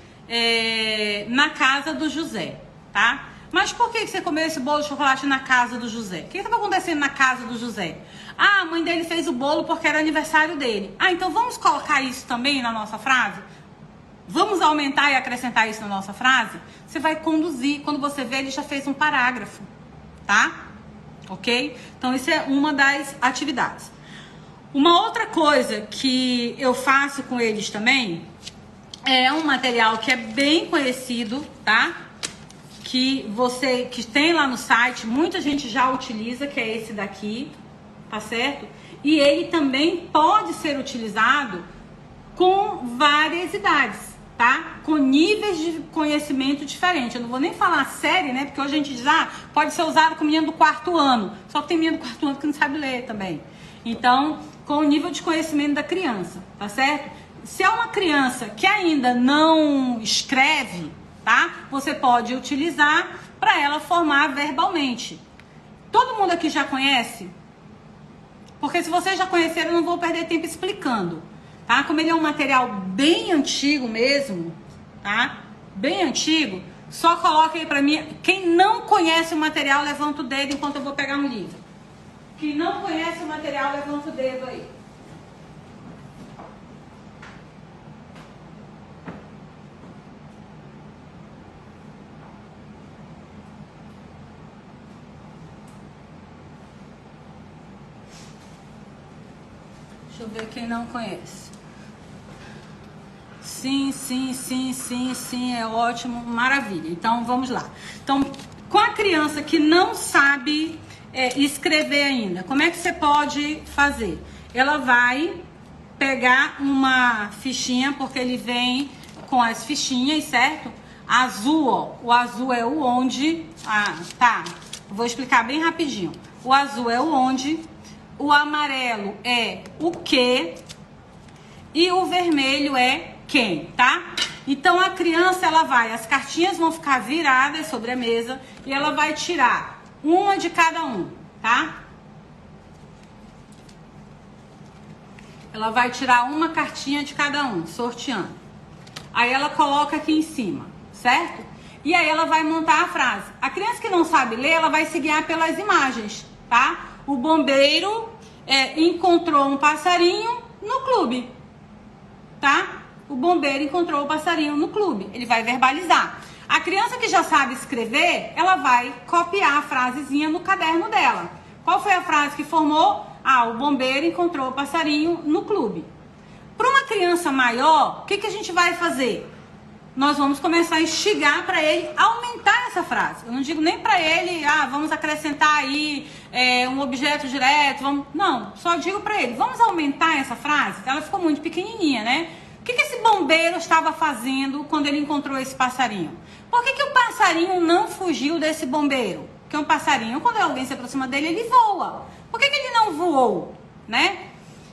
na casa do José, tá? Mas por que você comeu esse bolo de chocolate na casa do José? O que estava acontecendo na casa do José? A mãe dele fez o bolo porque era aniversário dele. Então vamos colocar isso também na nossa frase? Vamos aumentar e acrescentar isso na nossa frase? Você vai conduzir. Quando você vê, ele já fez um parágrafo, tá? ok? Então, isso é uma das atividades. Uma outra coisa que eu faço com eles também é um material que é bem conhecido, tá? Que tem lá no site, muita gente já utiliza, que é esse daqui, tá certo? E ele também pode ser utilizado com várias idades, tá? Com níveis de conhecimento diferentes. Eu não vou nem falar série, né? Porque hoje a gente diz, pode ser usado com menino do 4º ano. Só que tem menino do 4º ano que não sabe ler também. Então, com o nível de conhecimento da criança, tá certo? Se é uma criança que ainda não escreve, tá? Você pode utilizar para ela formar verbalmente. Todo mundo aqui já conhece? Porque se vocês já conheceram, eu não vou perder tempo explicando, tá? Como ele é um material bem antigo mesmo, tá? Bem antigo, só coloca aí pra mim. Quem não conhece o material, levanta o dedo enquanto eu vou pegar um livro. Quem não conhece o material, levanta o dedo aí. Deixa eu ver quem não conhece. Sim, é ótimo, maravilha. Então, vamos lá. Então, com a criança que não sabe escrever ainda, como é que você pode fazer? Ela vai pegar uma fichinha, porque ele vem com as fichinhas, certo? Azul, ó. O azul é o onde. Tá. Vou explicar bem rapidinho. O azul é o onde. O amarelo é o que. E o vermelho é quem, tá? Então a criança, as cartinhas vão ficar viradas sobre a mesa e ela vai tirar uma de cada um, tá? Ela vai tirar uma cartinha de cada um, sorteando. Aí ela coloca aqui em cima, certo? E aí ela vai montar a frase. A criança que não sabe ler, ela vai se guiar pelas imagens, tá? O bombeiro encontrou um passarinho no clube, tá? O bombeiro encontrou o passarinho no clube. Ele vai verbalizar. A criança que já sabe escrever, ela vai copiar a frasezinha no caderno dela. Qual foi a frase que formou? O bombeiro encontrou o passarinho no clube. Para uma criança maior, o que a gente vai fazer? Nós vamos começar a instigar para ele aumentar essa frase. Eu não digo nem para ele, vamos acrescentar aí um objeto direto. Não, só digo para ele, vamos aumentar essa frase? Ela ficou muito pequenininha, né? O que esse bombeiro estava fazendo quando ele encontrou esse passarinho? Por que o passarinho não fugiu desse bombeiro? Porque um passarinho, quando alguém se aproxima dele, ele voa. Por que ele não voou, né?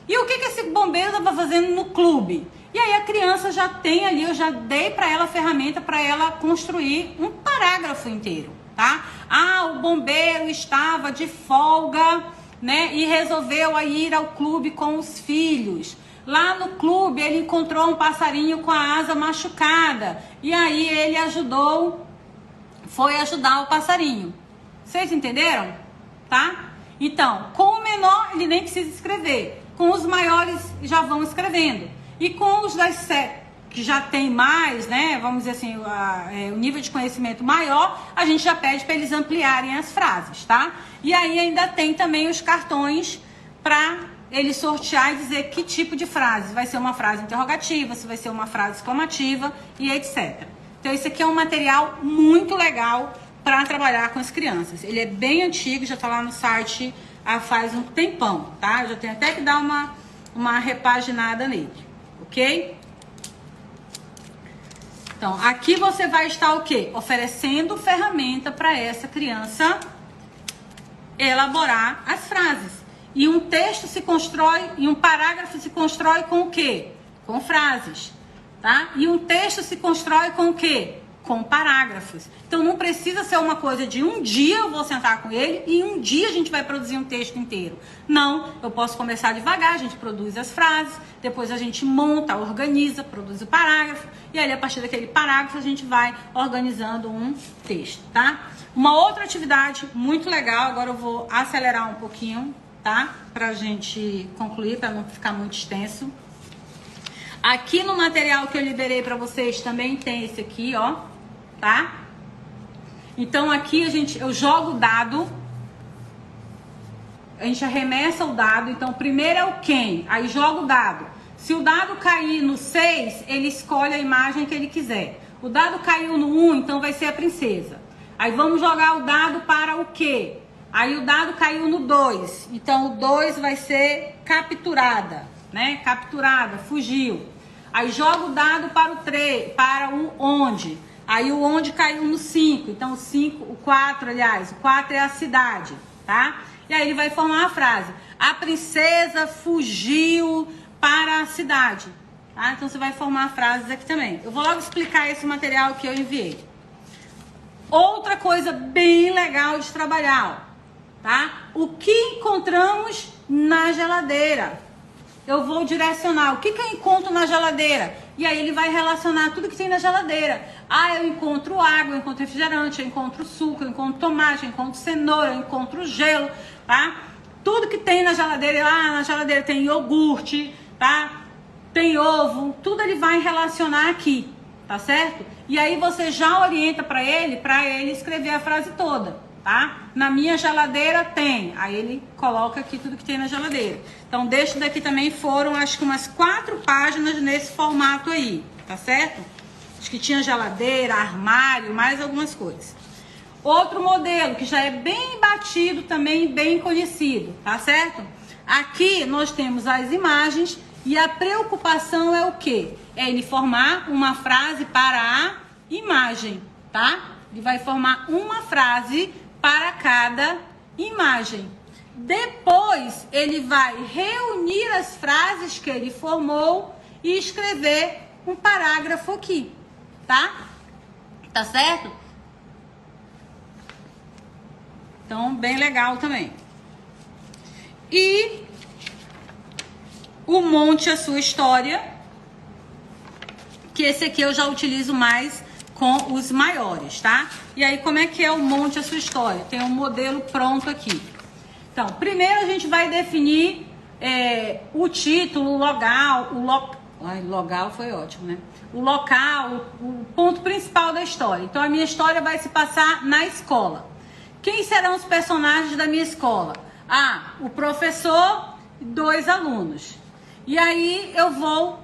E o que esse bombeiro estava fazendo no clube? E aí a criança já tem ali, eu já dei para ela a ferramenta para ela construir um parágrafo inteiro, tá? O bombeiro estava de folga, né? E resolveu ir ao clube com os filhos. Lá no clube ele encontrou um passarinho com a asa machucada. E aí ele foi ajudar o passarinho. Vocês entenderam? Tá? Então, com o menor ele nem precisa escrever. Com os maiores já vão escrevendo. E com os que já tem mais, né? Vamos dizer assim, o nível de conhecimento maior, a gente já pede para eles ampliarem as frases, tá? E aí ainda tem também os cartões para ele sortear e dizer que tipo de frase. Vai ser uma frase interrogativa, se vai ser uma frase exclamativa e etc. Então, esse aqui é um material muito legal para trabalhar com as crianças. Ele é bem antigo, já está lá no site faz um tempão, tá? Eu já tenho até que dar uma repaginada nele, ok? Então, aqui você vai estar o quê? Oferecendo ferramenta para essa criança elaborar as frases. E um texto se constrói, e um parágrafo se constrói com o quê? Com frases, tá? E um texto se constrói com o quê? Com parágrafos. Então não precisa ser uma coisa de um dia eu vou sentar com ele e um dia a gente vai produzir um texto inteiro. Não, eu posso começar devagar, a gente produz as frases, depois a gente monta, organiza, produz o parágrafo e aí a partir daquele parágrafo a gente vai organizando um texto, tá? Uma outra atividade muito legal, agora eu vou acelerar um pouquinho, tá? Pra gente concluir, para não ficar muito extenso. Aqui no material que eu liberei para vocês também tem esse aqui, ó, tá? Então aqui eu jogo o dado a gente arremessa o dado. Então, primeiro é o quem, aí joga o dado. Se o dado cair no 6, ele escolhe a imagem que ele quiser. O dado caiu no 1, então vai ser a princesa. Aí vamos jogar o dado para o quê? Aí o dado caiu no 2, então o 2 vai ser capturada, né? Capturada, fugiu. Aí joga o dado para o 3, para o onde. Aí o onde caiu no 5, então o 4, aliás, o 4 é a cidade, tá? E aí ele vai formar a frase. A princesa fugiu para a cidade, tá? Então você vai formar frases aqui também. Eu vou logo explicar esse material que eu enviei. Outra coisa bem legal de trabalhar, tá? O que encontramos na geladeira? Eu vou direcionar o que eu encontro na geladeira. E aí ele vai relacionar tudo que tem na geladeira. Ah, eu encontro água, eu encontro refrigerante, eu encontro suco, eu encontro tomate, eu encontro cenoura, eu encontro gelo, tá? Tudo que tem na geladeira, lá na geladeira tem iogurte, tá? Tem ovo, tudo ele vai relacionar aqui, tá certo? E aí você já orienta para ele escrever a frase toda, tá? Na minha geladeira tem, aí ele coloca aqui tudo que tem na geladeira. Então, deste daqui também foram, acho que umas 4 páginas nesse formato aí, tá certo? Acho que tinha geladeira, armário, mais algumas coisas. Outro modelo que já é bem batido também, bem conhecido, tá certo? Aqui nós temos as imagens e a preocupação é o quê? É ele formar uma frase para a imagem, tá? Ele vai formar uma frase para cada imagem. Depois ele vai reunir as frases que ele formou e escrever um parágrafo aqui, tá? Tá certo? Então, bem legal também. E o monte a sua história, que esse aqui eu já utilizo mais com os maiores, tá? E aí, como é que é o monte a sua história? Tem um modelo pronto aqui. Então, primeiro a gente vai definir o título, o local, local foi ótimo, né? O local, o ponto principal da história. Então, a minha história vai se passar na escola. Quem serão os personagens da minha escola? Ah, o professor e 2 alunos. E aí eu vou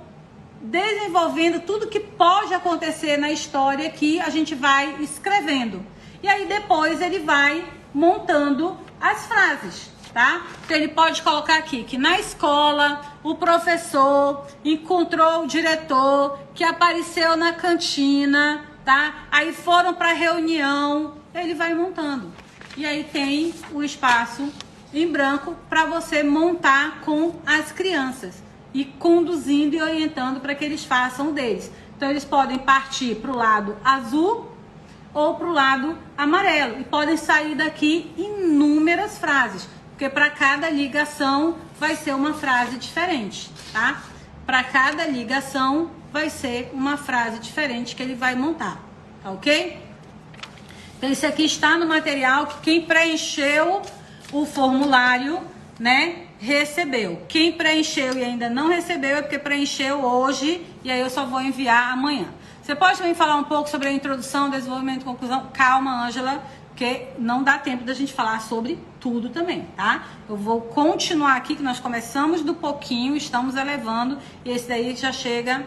desenvolvendo tudo que pode acontecer na história que a gente vai escrevendo. E aí depois ele vai montando as frases, tá? Então ele pode colocar aqui que na escola o professor encontrou o diretor que apareceu na cantina, tá? Aí foram para reunião, ele vai montando. E aí tem o espaço em branco para você montar com as crianças e conduzindo e orientando para que eles façam o deles. Então eles podem partir para o lado azul ou para o lado amarelo e podem sair daqui inúmeras frases, porque para cada ligação vai ser uma frase diferente, tá? Para cada ligação vai ser uma frase diferente que ele vai montar, tá ok? Então esse aqui está no material que quem preencheu o formulário, né, recebeu. Quem preencheu e ainda não recebeu é porque preencheu hoje e aí eu só vou enviar amanhã. Você pode também falar um pouco sobre a introdução, desenvolvimento e conclusão? Calma, Ângela, porque não dá tempo da gente falar sobre tudo também, tá? Eu vou continuar aqui, que nós começamos do pouquinho, estamos elevando, e esse daí já chega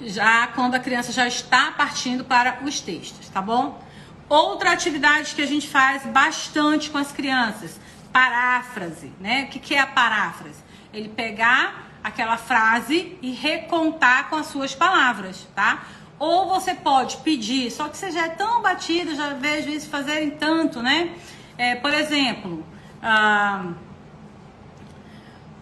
já quando a criança já está partindo para os textos, tá bom? Outra atividade que a gente faz bastante com as crianças, paráfrase, né? O que é a paráfrase? Ele pegar aquela frase e recontar com as suas palavras, tá? Ou você pode pedir, só que você já é tão batido, já vejo isso fazerem tanto, né? Por exemplo,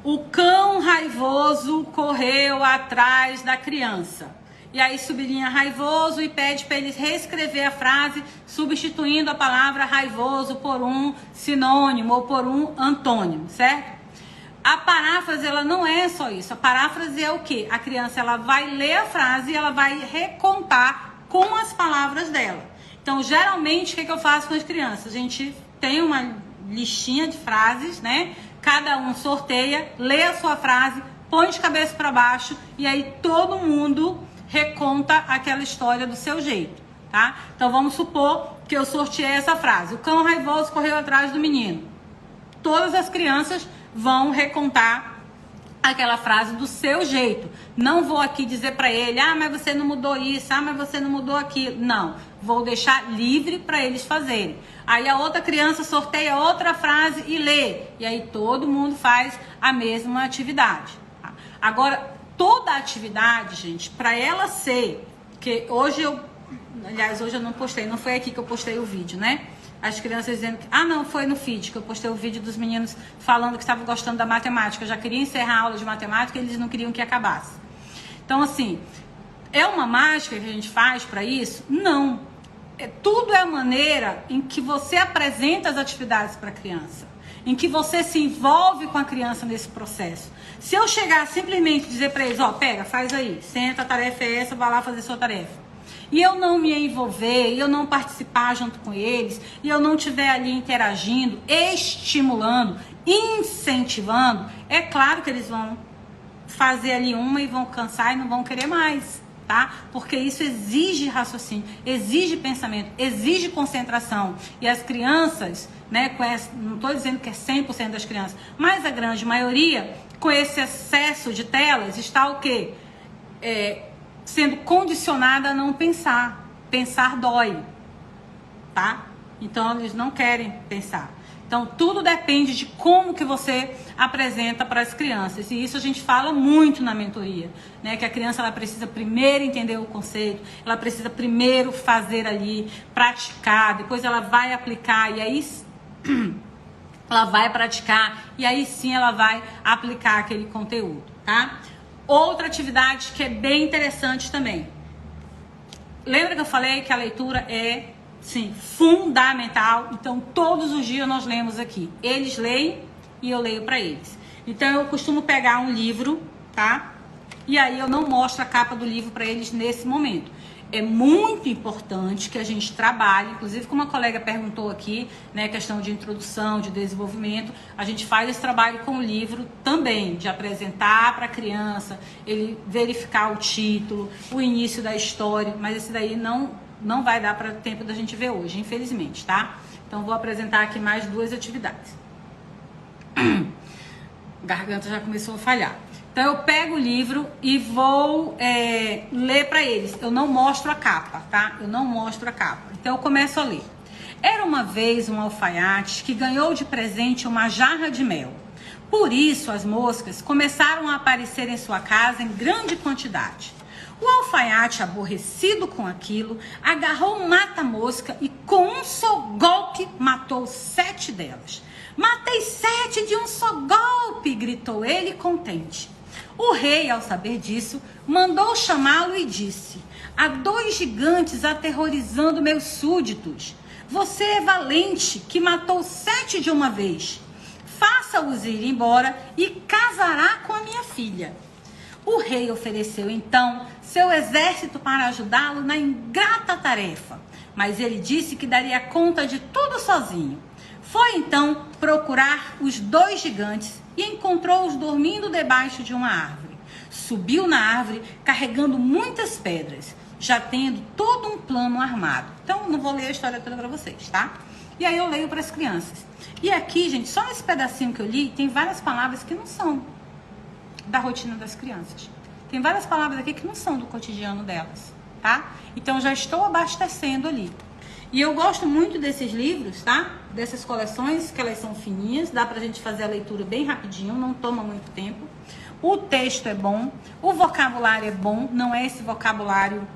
o cão raivoso correu atrás da criança. E aí sublinha raivoso e pede para eles reescrever a frase, substituindo a palavra raivoso por um sinônimo ou por um antônimo, certo? A paráfrase, ela não é só isso. A paráfrase é o quê? A criança, ela vai ler a frase e ela vai recontar com as palavras dela. Então, geralmente, o que eu faço com as crianças? A gente tem uma listinha de frases, né? Cada um sorteia, lê a sua frase, põe de cabeça para baixo e aí todo mundo reconta aquela história do seu jeito, tá? Então, vamos supor que eu sorteei essa frase. O cão raivoso correu atrás do menino. todas as crianças vão recontar aquela frase do seu jeito. Não vou aqui dizer para ele, ah, mas você não mudou isso, ah, mas você não mudou aquilo. Não, vou deixar livre para eles fazerem. Aí a outra criança sorteia outra frase e lê. E aí todo mundo faz a mesma atividade. Tá? Agora, toda atividade, gente, para ela ser, que hoje hoje eu não postei, não foi aqui que eu postei o vídeo, né? As crianças dizendo que... Ah, não, foi no feed que eu postei o vídeo dos meninos falando que estavam gostando da matemática. Eu já queria encerrar a aula de matemática e eles não queriam que acabasse. Então, assim, é uma mágica que a gente faz para isso? Não. Tudo é a maneira em que você apresenta as atividades para a criança. Em que você se envolve com a criança nesse processo. Se eu chegar simplesmente dizer para eles, ó, pega, faz aí, senta, a tarefa é essa, vai lá fazer sua tarefa. E eu não me envolver, e eu não participar junto com eles, e eu não estiver ali interagindo, estimulando, incentivando, é claro que eles vão fazer ali uma e vão cansar e não vão querer mais, tá? Porque isso exige raciocínio, exige pensamento, exige concentração. E as crianças, né, não estou dizendo que é 100% das crianças, mas a grande maioria, com esse excesso de telas, está o quê? Sendo condicionada a não pensar. Pensar dói, tá? Então, eles não querem pensar. Então, tudo depende de como que você apresenta para as crianças. E isso a gente fala muito na mentoria, né? Que a criança, ela precisa primeiro entender o conceito, ela precisa primeiro fazer ali, praticar, depois ela vai aplicar, e aí ela vai praticar, e aí sim ela vai aplicar aquele conteúdo, tá? Outra atividade que é bem interessante também. Lembra que eu falei que a leitura é, sim, fundamental? Então, todos os dias nós lemos aqui. Eles leem e eu leio para eles. Então, eu costumo pegar um livro, tá? E aí eu não mostro a capa do livro para eles nesse momento. É muito importante que a gente trabalhe, inclusive como a colega perguntou aqui, né, questão de introdução, de desenvolvimento, a gente faz esse trabalho com o livro também, de apresentar para a criança, ele verificar o título, o início da história, mas esse daí não vai dar para tempo da gente ver hoje, infelizmente, tá? Então vou apresentar aqui mais duas atividades. A garganta já começou a falhar. Então eu pego o livro e vou ler para eles. Eu não mostro a capa, tá? Eu não mostro a capa. Então eu começo a ler. Era uma vez um alfaiate que ganhou de presente uma jarra de mel. Por isso as moscas começaram a aparecer em sua casa em grande quantidade. O alfaiate, aborrecido com aquilo, agarrou um mata-mosca e com um só golpe matou 7 delas. Matei 7 de um só golpe, gritou ele contente. O rei, ao saber disso, mandou chamá-lo e disse: há 2 gigantes aterrorizando meus súditos. Você é valente, que matou 7 de uma vez. Faça-os ir embora e casará com a minha filha. O rei ofereceu, então, seu exército para ajudá-lo na ingrata tarefa, mas ele disse que daria conta de tudo sozinho. Foi, então, procurar os 2 gigantes e encontrou-os dormindo debaixo de uma árvore. Subiu na árvore carregando muitas pedras, já tendo todo um plano armado. Então, não vou ler a história toda para vocês, tá? E aí eu leio para as crianças. E aqui, gente, só nesse pedacinho que eu li, tem várias palavras que não são da rotina das crianças. Tem várias palavras aqui que não são do cotidiano delas, tá? Então, já estou abastecendo ali. E eu gosto muito desses livros, tá? Dessas coleções, que elas são fininhas, dá pra gente fazer a leitura bem rapidinho, não toma muito tempo. O texto é bom, o vocabulário é bom, não é esse vocabulário,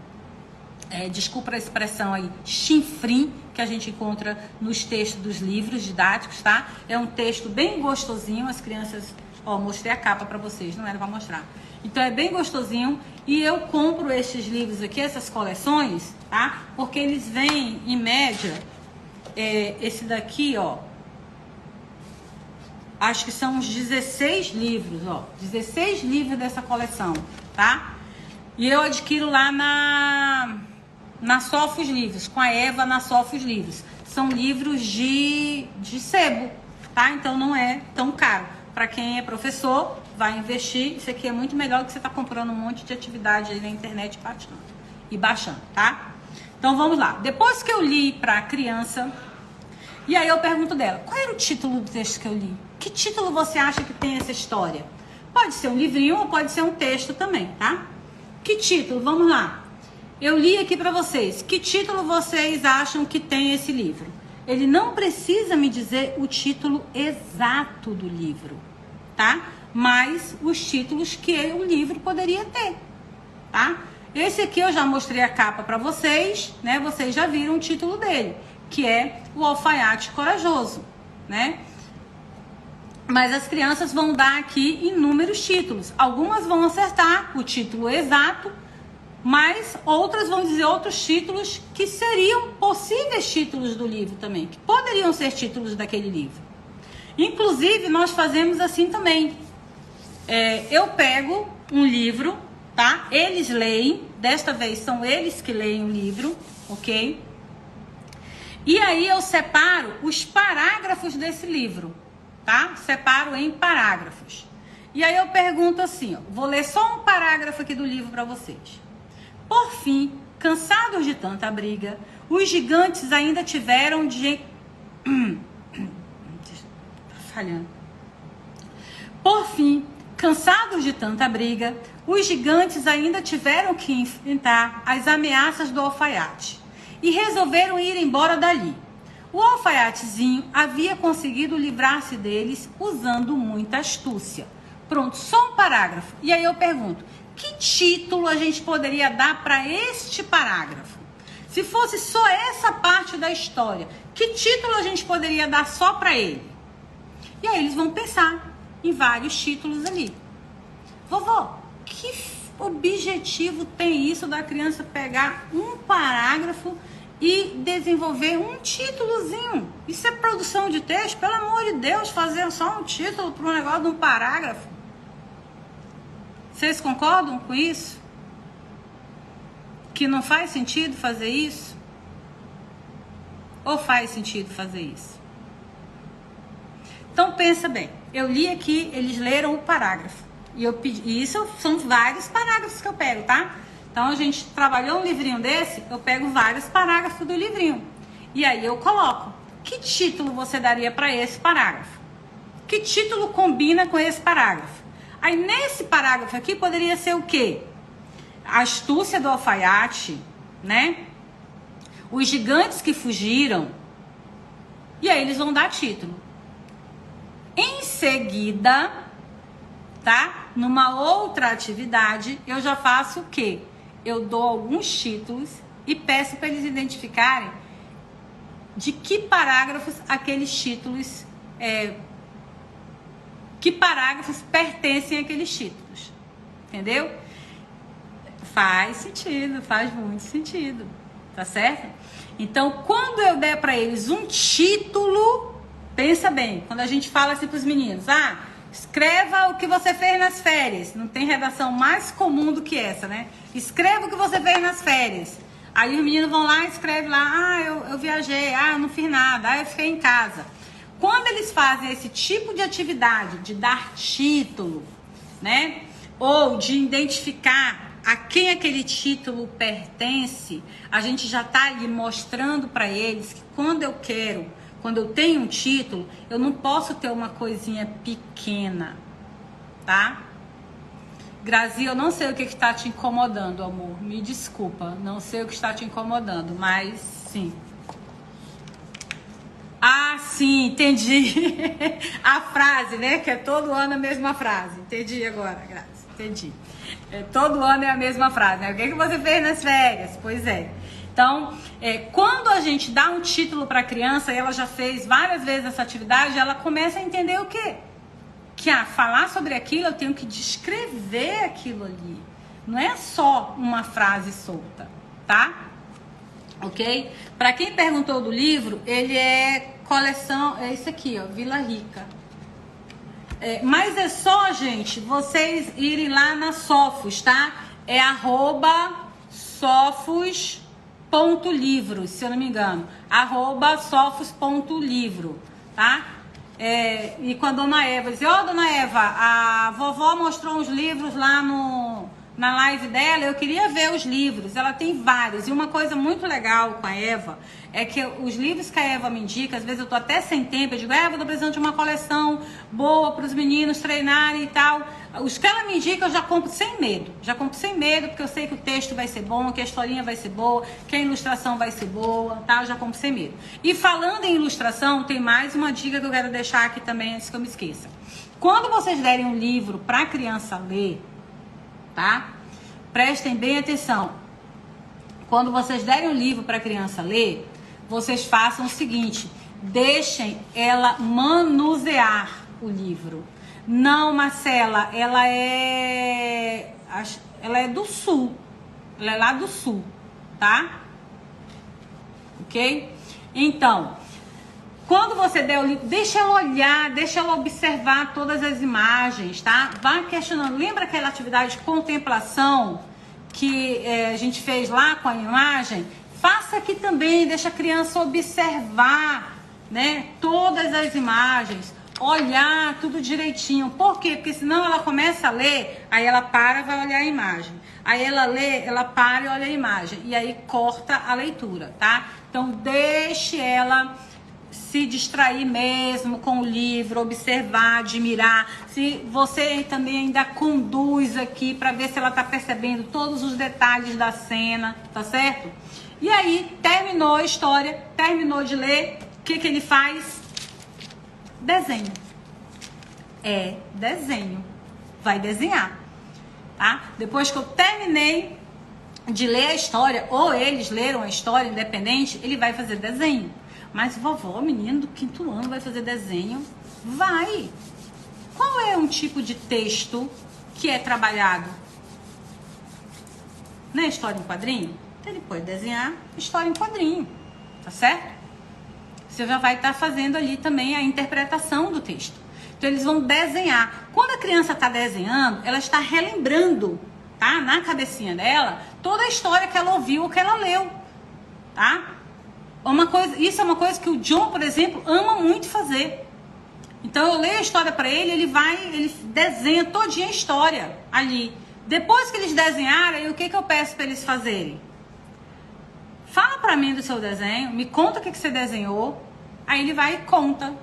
desculpa a expressão aí, chinfrim, que a gente encontra nos textos dos livros didáticos, tá? É um texto bem gostosinho, as crianças... Ó, mostrei a capa pra vocês, não era pra mostrar. Então é bem gostosinho e eu compro esses livros aqui, essas coleções, tá? Porque eles vêm, em média, esse daqui, ó, acho que são uns 16 livros, ó, 16 livros dessa coleção, tá? E eu adquiro lá na Sofos Livros, com a Eva na Sofos Livros. São livros de sebo, tá? Então não é tão caro. Para quem é professor, vai investir. Isso aqui é muito melhor do que você tá comprando um monte de atividade aí na internet e baixando, tá? Então vamos lá. Depois que eu li para a criança, E aí eu pergunto dela, qual era o título do texto que eu li? Que título você acha que tem essa história? Pode ser um livrinho ou pode ser um texto também, tá? Que título? Vamos lá. Eu li aqui para vocês. Que título vocês acham que tem esse livro? Ele não precisa me dizer o título exato do livro, tá? Mas os títulos que o livro poderia ter, tá? Esse aqui eu já mostrei a capa para vocês, né? Vocês já viram o título dele, que é O Alfaiate Corajoso, né? Mas as crianças vão dar aqui inúmeros títulos. Algumas vão acertar o título exato, mas outras vão dizer outros títulos que seriam possíveis títulos do livro também, que poderiam ser títulos daquele livro. Inclusive, nós fazemos assim também. Eu pego um livro, tá? Eles leem, desta vez são eles que leem o livro, ok? E aí eu separo os parágrafos desse livro, tá? Separo em parágrafos. E aí eu pergunto assim, ó, vou ler só um parágrafo aqui do livro para vocês. Por fim, cansados de tanta briga, os gigantes ainda tiveram de... Tá falhando. Por fim, cansados de tanta briga, os gigantes ainda tiveram que enfrentar as ameaças do alfaiate e resolveram ir embora dali. O alfaiatezinho havia conseguido livrar-se deles usando muita astúcia. Pronto, só um parágrafo. E aí eu pergunto, que título a gente poderia dar para este parágrafo? Se fosse só essa parte da história, que título a gente poderia dar só para ele? E aí eles vão pensar em vários títulos ali. Vovó, que objetivo tem isso da criança pegar um parágrafo e desenvolver um títulozinho? Isso é produção de texto? Pelo amor de Deus, fazer só um título para um negócio de um parágrafo. Vocês concordam com isso? Que não faz sentido fazer isso? Ou faz sentido fazer isso? Então pensa bem, eu li aqui, eles leram o parágrafo. E eu pedi, e isso são vários parágrafos que eu pego, tá? Então a gente trabalhou um livrinho desse, eu pego vários parágrafos do livrinho. E aí eu coloco, que título você daria para esse parágrafo? Que título combina com esse parágrafo? Aí nesse parágrafo aqui poderia ser o quê? A astúcia do alfaiate, né? Os gigantes que fugiram. E aí eles vão dar título. Em seguida, tá? Numa outra atividade, eu já faço o quê? Eu dou alguns títulos e peço para eles identificarem de que parágrafos aqueles títulos, que parágrafos pertencem àqueles títulos. Entendeu? Faz sentido, faz muito sentido. Tá certo? Então, quando eu der para eles um título, pensa bem, quando a gente fala assim para os meninos, escreva o que você fez nas férias. Não tem redação mais comum do que essa, né? Escreva o que você fez nas férias. Aí os meninos vão lá e escrevem lá, eu viajei, eu não fiz nada, eu fiquei em casa. Quando eles fazem esse tipo de atividade, de dar título, né? Ou de identificar a quem aquele título pertence, a gente já tá ali mostrando para eles que quando eu tenho um título, eu não posso ter uma coisinha pequena, tá? Grazi, eu não sei o que está te incomodando, amor. Me desculpa, não sei o que está te incomodando, mas sim. Sim, entendi. A frase, né? Que é todo ano a mesma frase. Entendi agora, Grazi, entendi. Todo ano é a mesma frase, né? O que você fez nas férias? Pois é. Então, quando a gente dá um título para a criança e ela já fez várias vezes essa atividade, ela começa a entender o quê? Que falar sobre aquilo, eu tenho que descrever aquilo ali. Não é só uma frase solta, tá? Ok? Para quem perguntou do livro, ele é coleção, é isso aqui, ó, Vila Rica. Mas é só, gente, vocês irem lá na Sofos, tá? É @sofos.livros, se eu não me engano. @sofos.livro, tá? E com a dona Eva, dizia, dona Eva, a vovó mostrou uns livros lá na live dela, eu queria ver os livros. Ela tem vários. E uma coisa muito legal com a Eva é que os livros que a Eva me indica, às vezes eu tô até sem tempo, eu digo, Eva, eu tô precisando de uma coleção boa para os meninos treinarem e tal. Os que ela me indica, eu já compro sem medo. Já compro sem medo, porque eu sei que o texto vai ser bom, que a historinha vai ser boa, que a ilustração vai ser boa, tá? Eu já compro sem medo. E falando em ilustração, tem mais uma dica que eu quero deixar aqui também, antes que eu me esqueça. Quando vocês derem um livro para criança ler, tá? Prestem bem atenção. Quando vocês derem um livro para criança ler, vocês façam o seguinte: deixem ela manusear o livro. Não, Marcela, ela é do sul. Ela é lá do sul, tá? Ok? Então, quando você der o livro, deixa ela olhar, deixa ela observar todas as imagens, tá? Vá questionando. Lembra aquela atividade de contemplação que a gente fez lá com a imagem? Faça aqui também, deixa a criança observar, né? Todas as imagens, olhar tudo direitinho. Por quê? Porque senão ela começa a ler, aí ela para e vai olhar a imagem. Aí ela lê, ela para e olha a imagem. E aí corta a leitura, tá? Então deixe ela se distrair mesmo com o livro, observar, admirar. Se você também ainda conduz aqui para ver se ela tá percebendo todos os detalhes da cena, tá certo? E aí, terminou a história, terminou de ler, o que ele faz? Desenho. É desenho. Vai desenhar, tá? Depois que eu terminei de ler a história, ou eles leram a história independente, ele vai fazer desenho. Mas vovó, menino do 5º ano vai fazer desenho? Vai! Qual é um tipo de texto que é trabalhado? Não é história em quadrinho? Ele pode desenhar história em quadrinho, tá certo? Você já vai estar fazendo ali também a interpretação do texto. Então eles vão desenhar. Quando a criança está desenhando, ela está relembrando, tá? Na cabecinha dela, toda a história que ela ouviu ou que ela leu, tá? Isso é uma coisa que o John, por exemplo, ama muito fazer. Então eu leio a história para ele, ele desenha todinha a história ali. Depois que eles desenharem, o que eu peço para eles fazerem? Fala para mim do seu desenho, me conta o que você desenhou. Aí ele vai e conta.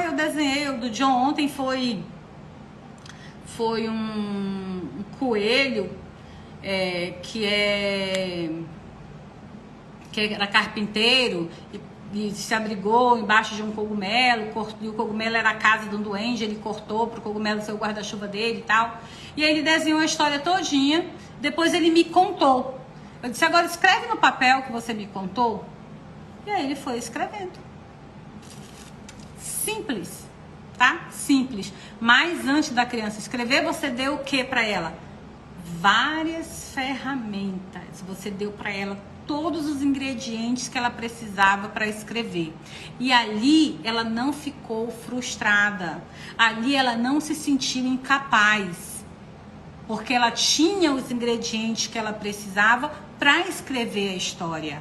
Eu desenhei, o do John ontem foi um coelho que era carpinteiro e se abrigou embaixo de um cogumelo, e o cogumelo era a casa de um duende, ele cortou pro cogumelo ser o guarda-chuva dele e tal. E aí ele desenhou a história todinha, depois ele me contou. Eu disse, agora escreve no papel que você me contou. E aí ele foi escrevendo. Simples, tá? Simples. Mas antes da criança escrever, você deu o que para ela? Várias ferramentas. Você deu para ela todos os ingredientes que ela precisava para escrever. E ali ela não ficou frustrada. Ali ela não se sentiu incapaz. Porque ela tinha os ingredientes que ela precisava para escrever a história,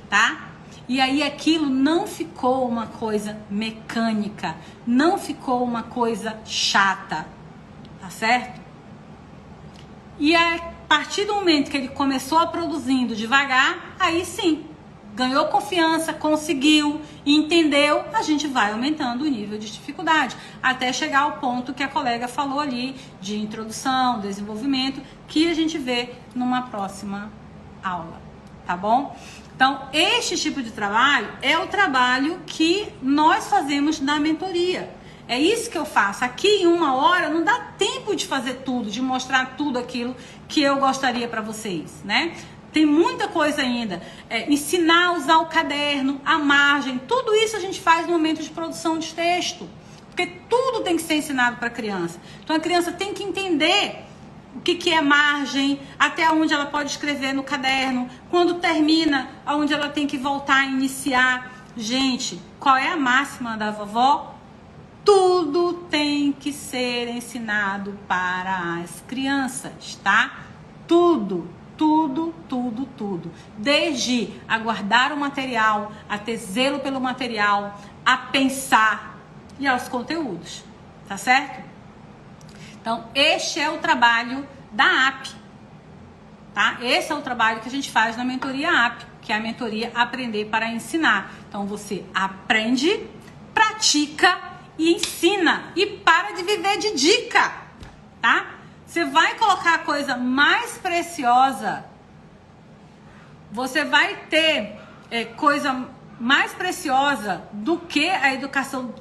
tá? E aí aquilo não ficou uma coisa mecânica, não ficou uma coisa chata, tá certo? E a partir do momento que ele começou a produzindo devagar, aí sim, ganhou confiança, conseguiu, entendeu, a gente vai aumentando o nível de dificuldade, até chegar ao ponto que a colega falou ali, de introdução, desenvolvimento, que a gente vê numa próxima aula, tá bom? Então, este tipo de trabalho é o trabalho que nós fazemos na mentoria. É isso que eu faço. Aqui em 1 hora não dá tempo de fazer tudo, de mostrar tudo aquilo que eu gostaria para vocês, né? Tem muita coisa ainda. Ensinar a usar o caderno, a margem, tudo isso a gente faz no momento de produção de texto. Porque tudo tem que ser ensinado para a criança. Então a criança tem que entender o que é margem, até onde ela pode escrever no caderno, quando termina, aonde ela tem que voltar a iniciar. Gente, qual é a máxima da vovó? Tudo tem que ser ensinado para as crianças, tá? Tudo, tudo, tudo, tudo. Desde a guardar o material, a ter zelo pelo material, a pensar e aos conteúdos, tá certo? Então, este é o trabalho da AP, tá? Esse é o trabalho que a gente faz na mentoria AP, que é a mentoria Aprender para Ensinar. Então, você aprende, pratica e ensina. E para de viver de dica, tá? Você vai colocar a coisa mais preciosa, você vai ter coisa mais preciosa do que a educação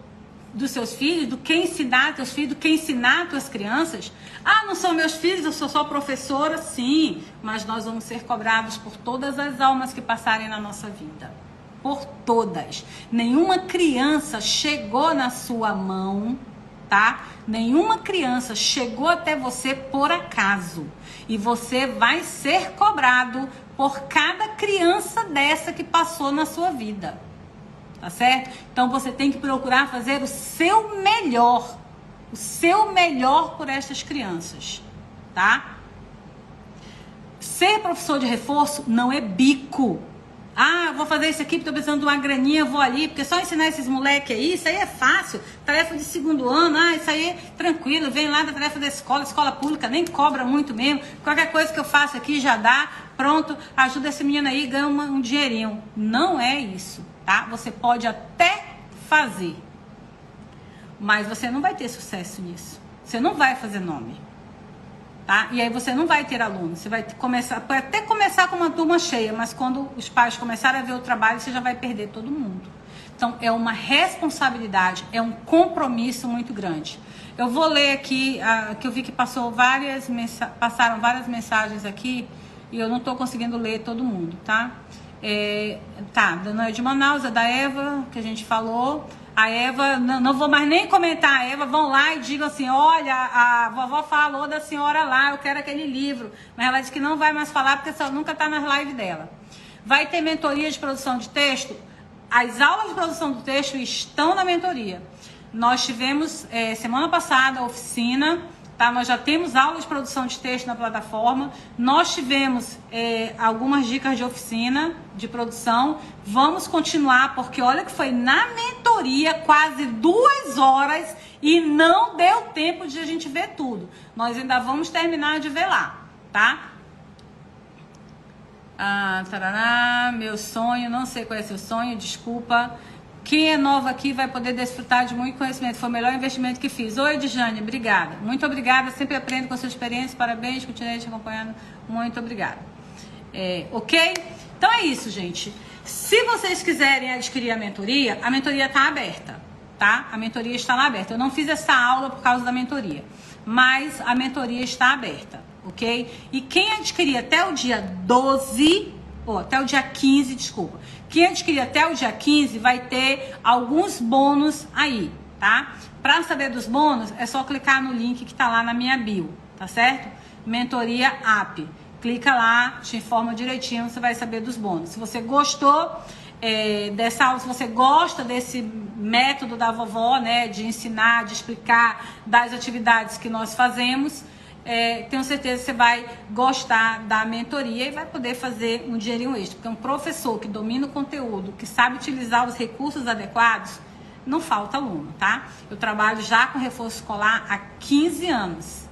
dos seus filhos, do que ensinar teus filhos, do que ensinar tuas crianças. Ah, não são meus filhos, eu sou só professora, sim, mas nós vamos ser cobrados por todas as almas que passarem na nossa vida. Por todas. Nenhuma criança chegou na sua mão, tá? Nenhuma criança chegou até você por acaso. E você vai ser cobrado por cada criança dessa que passou na sua vida. Tá certo? Então você tem que procurar fazer o seu melhor por estas crianças, tá? Ser professor de reforço não é bico. Ah, vou fazer isso aqui porque tô precisando de uma graninha, vou ali, porque só ensinar esses moleques aí, isso aí é fácil, tarefa de segundo ano, isso aí é tranquilo, vem lá da tarefa da escola pública, nem cobra muito mesmo, qualquer coisa que eu faço aqui já dá, pronto, ajuda esse menino aí, ganha um dinheirinho. Não é isso, tá? Você pode até fazer, mas você não vai ter sucesso nisso, você não vai fazer nome. Tá? E aí você não vai ter aluno, você vai começar, pode até começar com uma turma cheia, mas quando os pais começarem a ver o trabalho, você já vai perder todo mundo. Então é uma responsabilidade, é um compromisso muito grande. Eu vou ler aqui, que eu vi que passaram várias mensagens aqui, e eu não estou conseguindo ler todo mundo, tá? Da Noia de Manaus, da Eva, que a gente falou. A Eva, não vou mais nem comentar, a Eva, vão lá e digam assim, olha, a vovó falou da senhora lá, eu quero aquele livro. Mas ela disse que não vai mais falar porque ela nunca está nas lives dela. Vai ter mentoria de produção de texto? As aulas de produção do texto estão na mentoria. Nós tivemos, semana passada, a oficina, tá? Nós já temos aulas de produção de texto na plataforma. Nós tivemos algumas dicas de oficina, de produção. Vamos continuar, porque olha que foi na mentoria quase 2 horas e não deu tempo de a gente ver tudo. Nós ainda vamos terminar de ver lá, tá? Meu sonho, não sei qual é seu sonho, desculpa. Quem é nova aqui vai poder desfrutar de muito conhecimento. Foi o melhor investimento que fiz. Oi, Edjane, obrigada. Muito obrigada, sempre aprendo com a sua experiência. Parabéns, continuei te acompanhando. Muito obrigada. Ok? Então é isso, gente. Se vocês quiserem adquirir a mentoria está aberta, tá? A mentoria está lá aberta. Eu não fiz essa aula por causa da mentoria, mas a mentoria está aberta, ok? E quem adquirir até o dia 15, desculpa. Quem adquirir até o dia 15 vai ter alguns bônus aí, tá? Para saber dos bônus, é só clicar no link que tá lá na minha bio, tá certo? Mentoria AP. Clica lá, te informa direitinho, você vai saber dos bônus. Se você gostou dessa aula, se você gosta desse método da vovó, né, de ensinar, de explicar, das atividades que nós fazemos, tenho certeza que você vai gostar da mentoria e vai poder fazer um dinheirinho extra. Porque um professor que domina o conteúdo, que sabe utilizar os recursos adequados, não falta aluno, tá? Eu trabalho já com reforço escolar há 15 anos.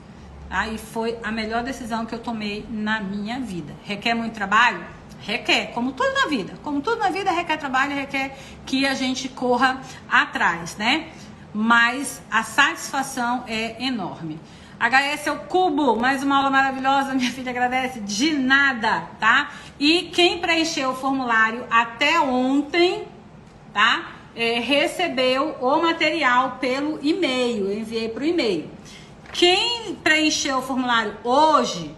Tá? E foi a melhor decisão que eu tomei na minha vida. Requer muito trabalho? Requer, como tudo na vida. Como tudo na vida requer trabalho, requer que a gente corra atrás, né? Mas a satisfação é enorme. HS é o Cubo, mais uma aula maravilhosa, minha filha agradece, de nada, tá? E quem preencheu o formulário até ontem, tá? Recebeu o material pelo e-mail, eu enviei para o e-mail. Quem preencheu o formulário hoje,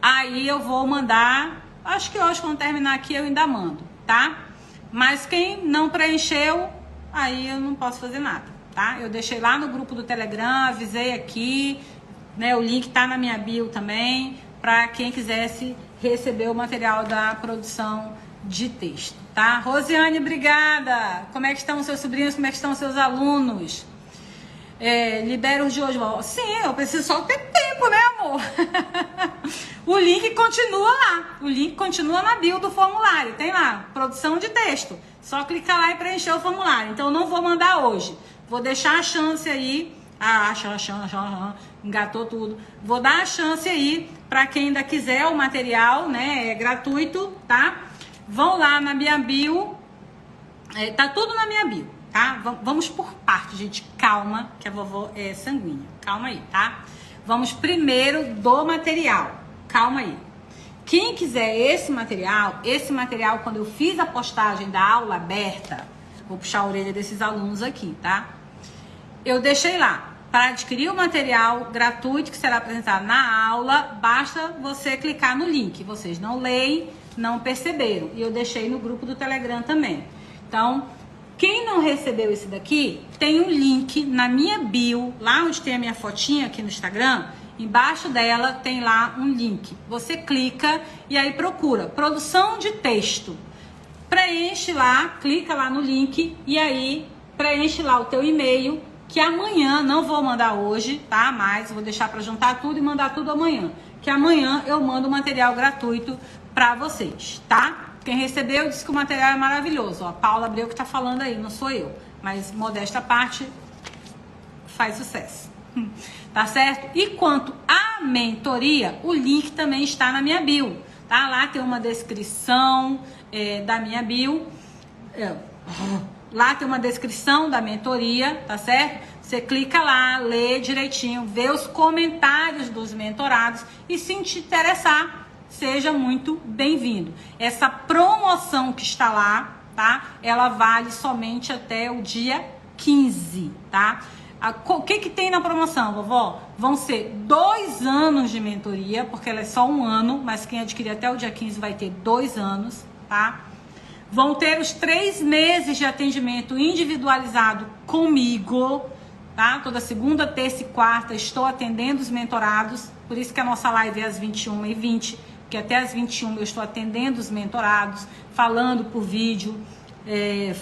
aí eu vou mandar, acho que hoje quando terminar aqui eu ainda mando, tá? Mas quem não preencheu, aí eu não posso fazer nada, tá? Eu deixei lá no grupo do Telegram, avisei aqui, né? O link tá na minha bio também, para quem quisesse receber o material da produção de texto, tá? Rosiane, obrigada! Como é que estão os seus sobrinhos, como é que estão os seus alunos? Libera os de hoje. Sim, eu preciso só ter tempo, né, amor? O link continua lá. O link continua na bio do formulário. Tem lá, produção de texto. Só clicar lá e preencher o formulário. Então, eu não vou mandar hoje. Vou deixar a chance aí Engatou tudo. Vou dar a chance aí para quem ainda quiser o material, né? É gratuito, tá? Vão lá na minha bio. Tá tudo na minha bio, tá? Vamos por parte, gente. Calma, que a vovó é sanguínea. Calma aí, tá? Vamos primeiro do material. Calma aí. Quem quiser esse material, quando eu fiz a postagem da aula aberta, vou puxar a orelha desses alunos aqui, tá? Eu deixei lá. Para adquirir o material gratuito que será apresentado na aula, basta você clicar no link. Vocês não leem, não perceberam. E eu deixei no grupo do Telegram também. Então, quem não recebeu esse daqui, tem um link na minha bio, lá onde tem a minha fotinha aqui no Instagram. Embaixo dela tem lá um link. Você clica e aí procura produção de texto. Preenche lá, clica lá no link e aí preenche lá o teu e-mail, que amanhã, não vou mandar hoje, tá? Mas vou deixar para juntar tudo e mandar tudo amanhã. Que amanhã eu mando o material gratuito para vocês, tá? Quem recebeu disse que o material é maravilhoso. Ó, a Paula Abreu que tá falando aí, não sou eu. Mas modesta parte, faz sucesso. Tá certo? E quanto à mentoria, o link também está na minha bio. Tá? Lá tem uma descrição da minha bio. Lá tem uma descrição da mentoria, tá certo? Você clica lá, lê direitinho, vê os comentários dos mentorados e se te interessar, seja muito bem-vindo. Essa promoção que está lá, tá? Ela vale somente até o dia 15, tá? O que tem na promoção, vovó? Vão ser 2 anos de mentoria, porque ela é só 1 ano, mas quem adquirir até o dia 15 vai ter 2 anos, tá? Vão ter os 3 meses de atendimento individualizado comigo, tá? Toda segunda, terça e quarta estou atendendo os mentorados, por isso que a nossa live é às 21h20, porque até às 21 eu estou atendendo os mentorados, falando por vídeo,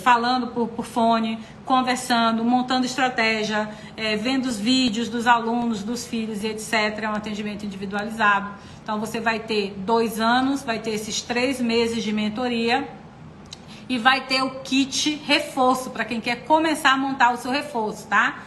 falando por fone, conversando, montando estratégia, vendo os vídeos dos alunos, dos filhos e etc. É um atendimento individualizado. Então você vai ter 2 anos, vai ter esses 3 meses de mentoria e vai ter o kit reforço para quem quer começar a montar o seu reforço, tá?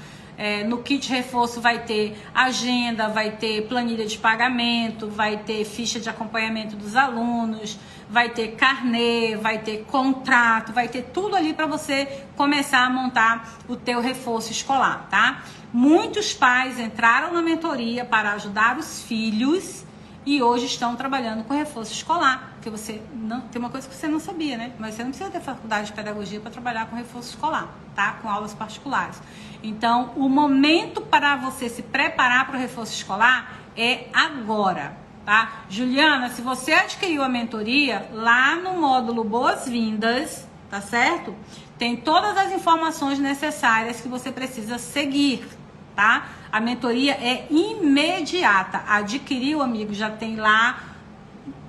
No kit reforço vai ter agenda, vai ter planilha de pagamento, vai ter ficha de acompanhamento dos alunos, vai ter carnê, vai ter contrato, vai ter tudo ali para você começar a montar o teu reforço escolar, tá? Muitos pais entraram na mentoria para ajudar os filhos e hoje estão trabalhando com reforço escolar. Porque você não tem uma coisa que você não sabia, né? Mas você não precisa ter faculdade de pedagogia para trabalhar com reforço escolar, tá? Com aulas particulares. Então, o momento para você se preparar para o reforço escolar é agora, tá? Juliana, se você adquiriu a mentoria, lá no módulo Boas-Vindas, tá certo? Tem todas as informações necessárias que você precisa seguir, tá? A mentoria é imediata. Adquiriu, amigo, já tem lá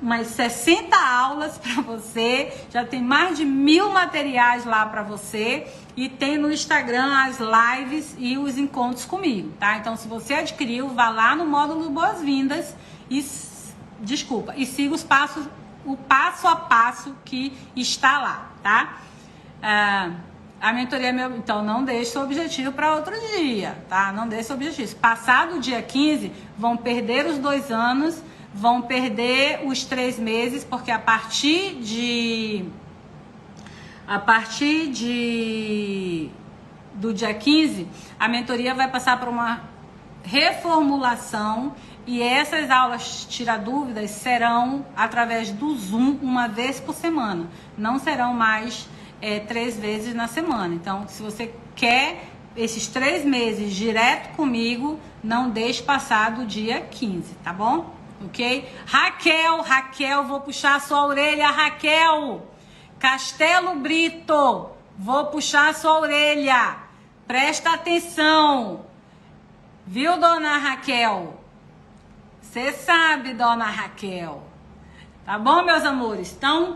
umas 60 aulas para você, já tem mais de 1000 materiais lá para você e tem no Instagram as lives e os encontros comigo, tá? Então, se você adquiriu, vá lá no módulo Boas-Vindas e siga o passo a passo que está lá, tá? A mentoria é meu, então não deixe seu objetivo para outro dia, tá? Não deixe seu objetivo. Passado o dia 15, vão perder os 2 anos, vão perder os 3 meses, porque a partir do dia 15, a mentoria vai passar por uma reformulação e essas aulas tira dúvidas serão através do Zoom 1 vez por semana. Não serão mais 3 vezes na semana. Então, se você quer esses 3 meses direto comigo, não deixe passar do dia 15, tá bom? Ok? Raquel, vou puxar a sua orelha, Raquel. Castelo Brito, vou puxar a sua orelha. Presta atenção. Viu, dona Raquel? Você sabe, dona Raquel. Tá bom, meus amores? Então,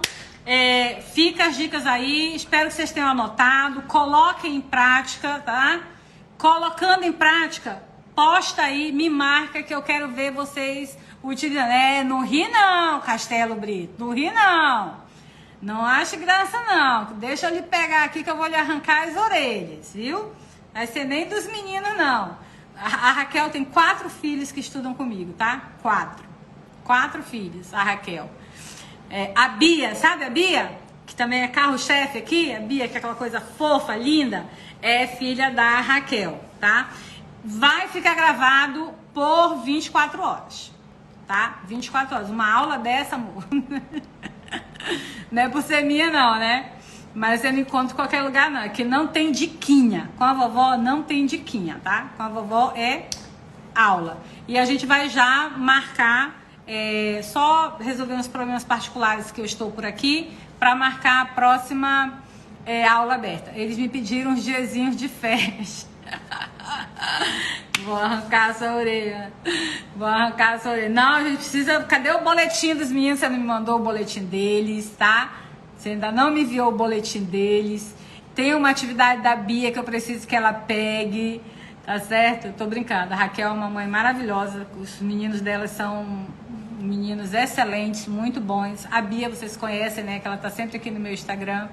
fica as dicas aí. Espero que vocês tenham anotado. Coloquem em prática, tá? Colocando em prática, posta aí, me marca que eu quero ver vocês utilizando. Não ri não, Castelo Brito. Não ri não. Não ache graça não. Deixa eu lhe pegar aqui que eu vou lhe arrancar as orelhas, viu? Vai ser nem dos meninos não. A Raquel tem 4 filhos que estudam comigo, tá? 4 filhos, a Raquel. A Bia, sabe a Bia? Que também é carro-chefe aqui. A Bia, que é aquela coisa fofa, linda, é filha da Raquel, tá? Vai ficar gravado por 24 horas, tá? 24 horas. Uma aula dessa, amor. Não é por ser minha, não, né? Mas eu não encontro em qualquer lugar, não. Que não tem diquinha. Com a vovó não tem diquinha, tá? Com a vovó é aula. E a gente vai já marcar, só resolver uns problemas particulares que eu estou por aqui, para marcar a próxima aula aberta. Eles me pediram uns diazinhos de férias. Vou arrancar essa orelha. Não, a gente precisa... Cadê o boletim dos meninos? Você não me mandou o boletim deles, tá? Você ainda não me enviou o boletim deles. Tem uma atividade da Bia que eu preciso que ela pegue, tá certo? Eu tô brincando. A Raquel é uma mãe maravilhosa. Os meninos dela são meninos excelentes, muito bons. A Bia, vocês conhecem, né? Que ela tá sempre aqui no meu Instagram.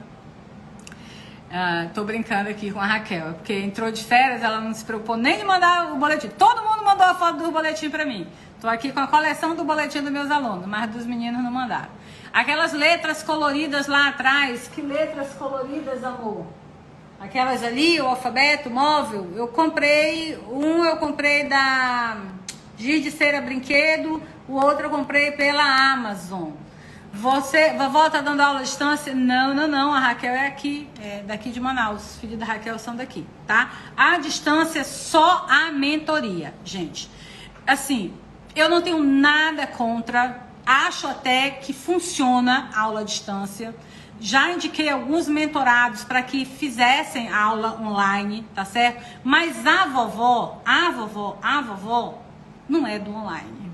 Tô brincando aqui com a Raquel, porque entrou de férias, ela não se preocupou nem de mandar o boletim. Todo mundo mandou a foto do boletim pra mim. Tô aqui com a coleção do boletim dos meus alunos, mas dos meninos não mandaram. Aquelas letras coloridas lá atrás, que letras coloridas, amor? Aquelas ali, o alfabeto móvel, eu comprei da Giz de Cera Brinquedo, o outro eu comprei pela Amazon. Vovó tá dando aula à distância? Não, a Raquel é aqui, daqui de Manaus, os filhos da Raquel são daqui, tá? A distância é só a mentoria, gente. Assim, eu não tenho nada contra, acho até que funciona a aula à distância. Já indiquei alguns mentorados para que fizessem aula online, tá certo? Mas a vovó não é do online,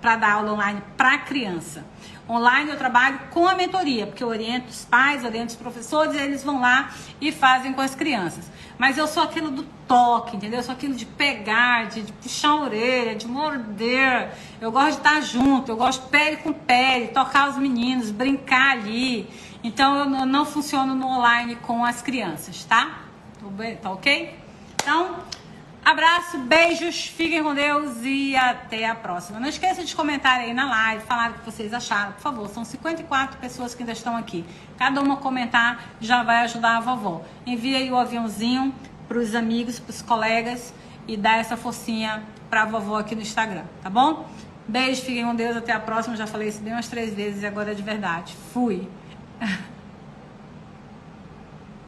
para dar aula online para criança. Online eu trabalho com a mentoria, porque eu oriento os pais, oriento os professores, e eles vão lá e fazem com as crianças. Mas eu sou aquilo do toque, entendeu? Eu sou aquilo de pegar, de puxar a orelha, de morder. Eu gosto de estar junto, eu gosto de pele com pele, tocar os meninos, brincar ali. Então eu não funciono no online com as crianças, tá? Tá ok? Então... abraço, beijos, fiquem com Deus e até a próxima. Não esqueça de comentar aí na live, falar o que vocês acharam, por favor. São 54 pessoas que ainda estão aqui. Cada uma comentar já vai ajudar a vovó. Envia aí o aviãozinho para os amigos, para os colegas e dá essa forcinha para a vovó aqui no Instagram, tá bom? Beijo, fiquem com Deus, até a próxima. Já falei isso bem umas 3 vezes e agora é de verdade. Fui!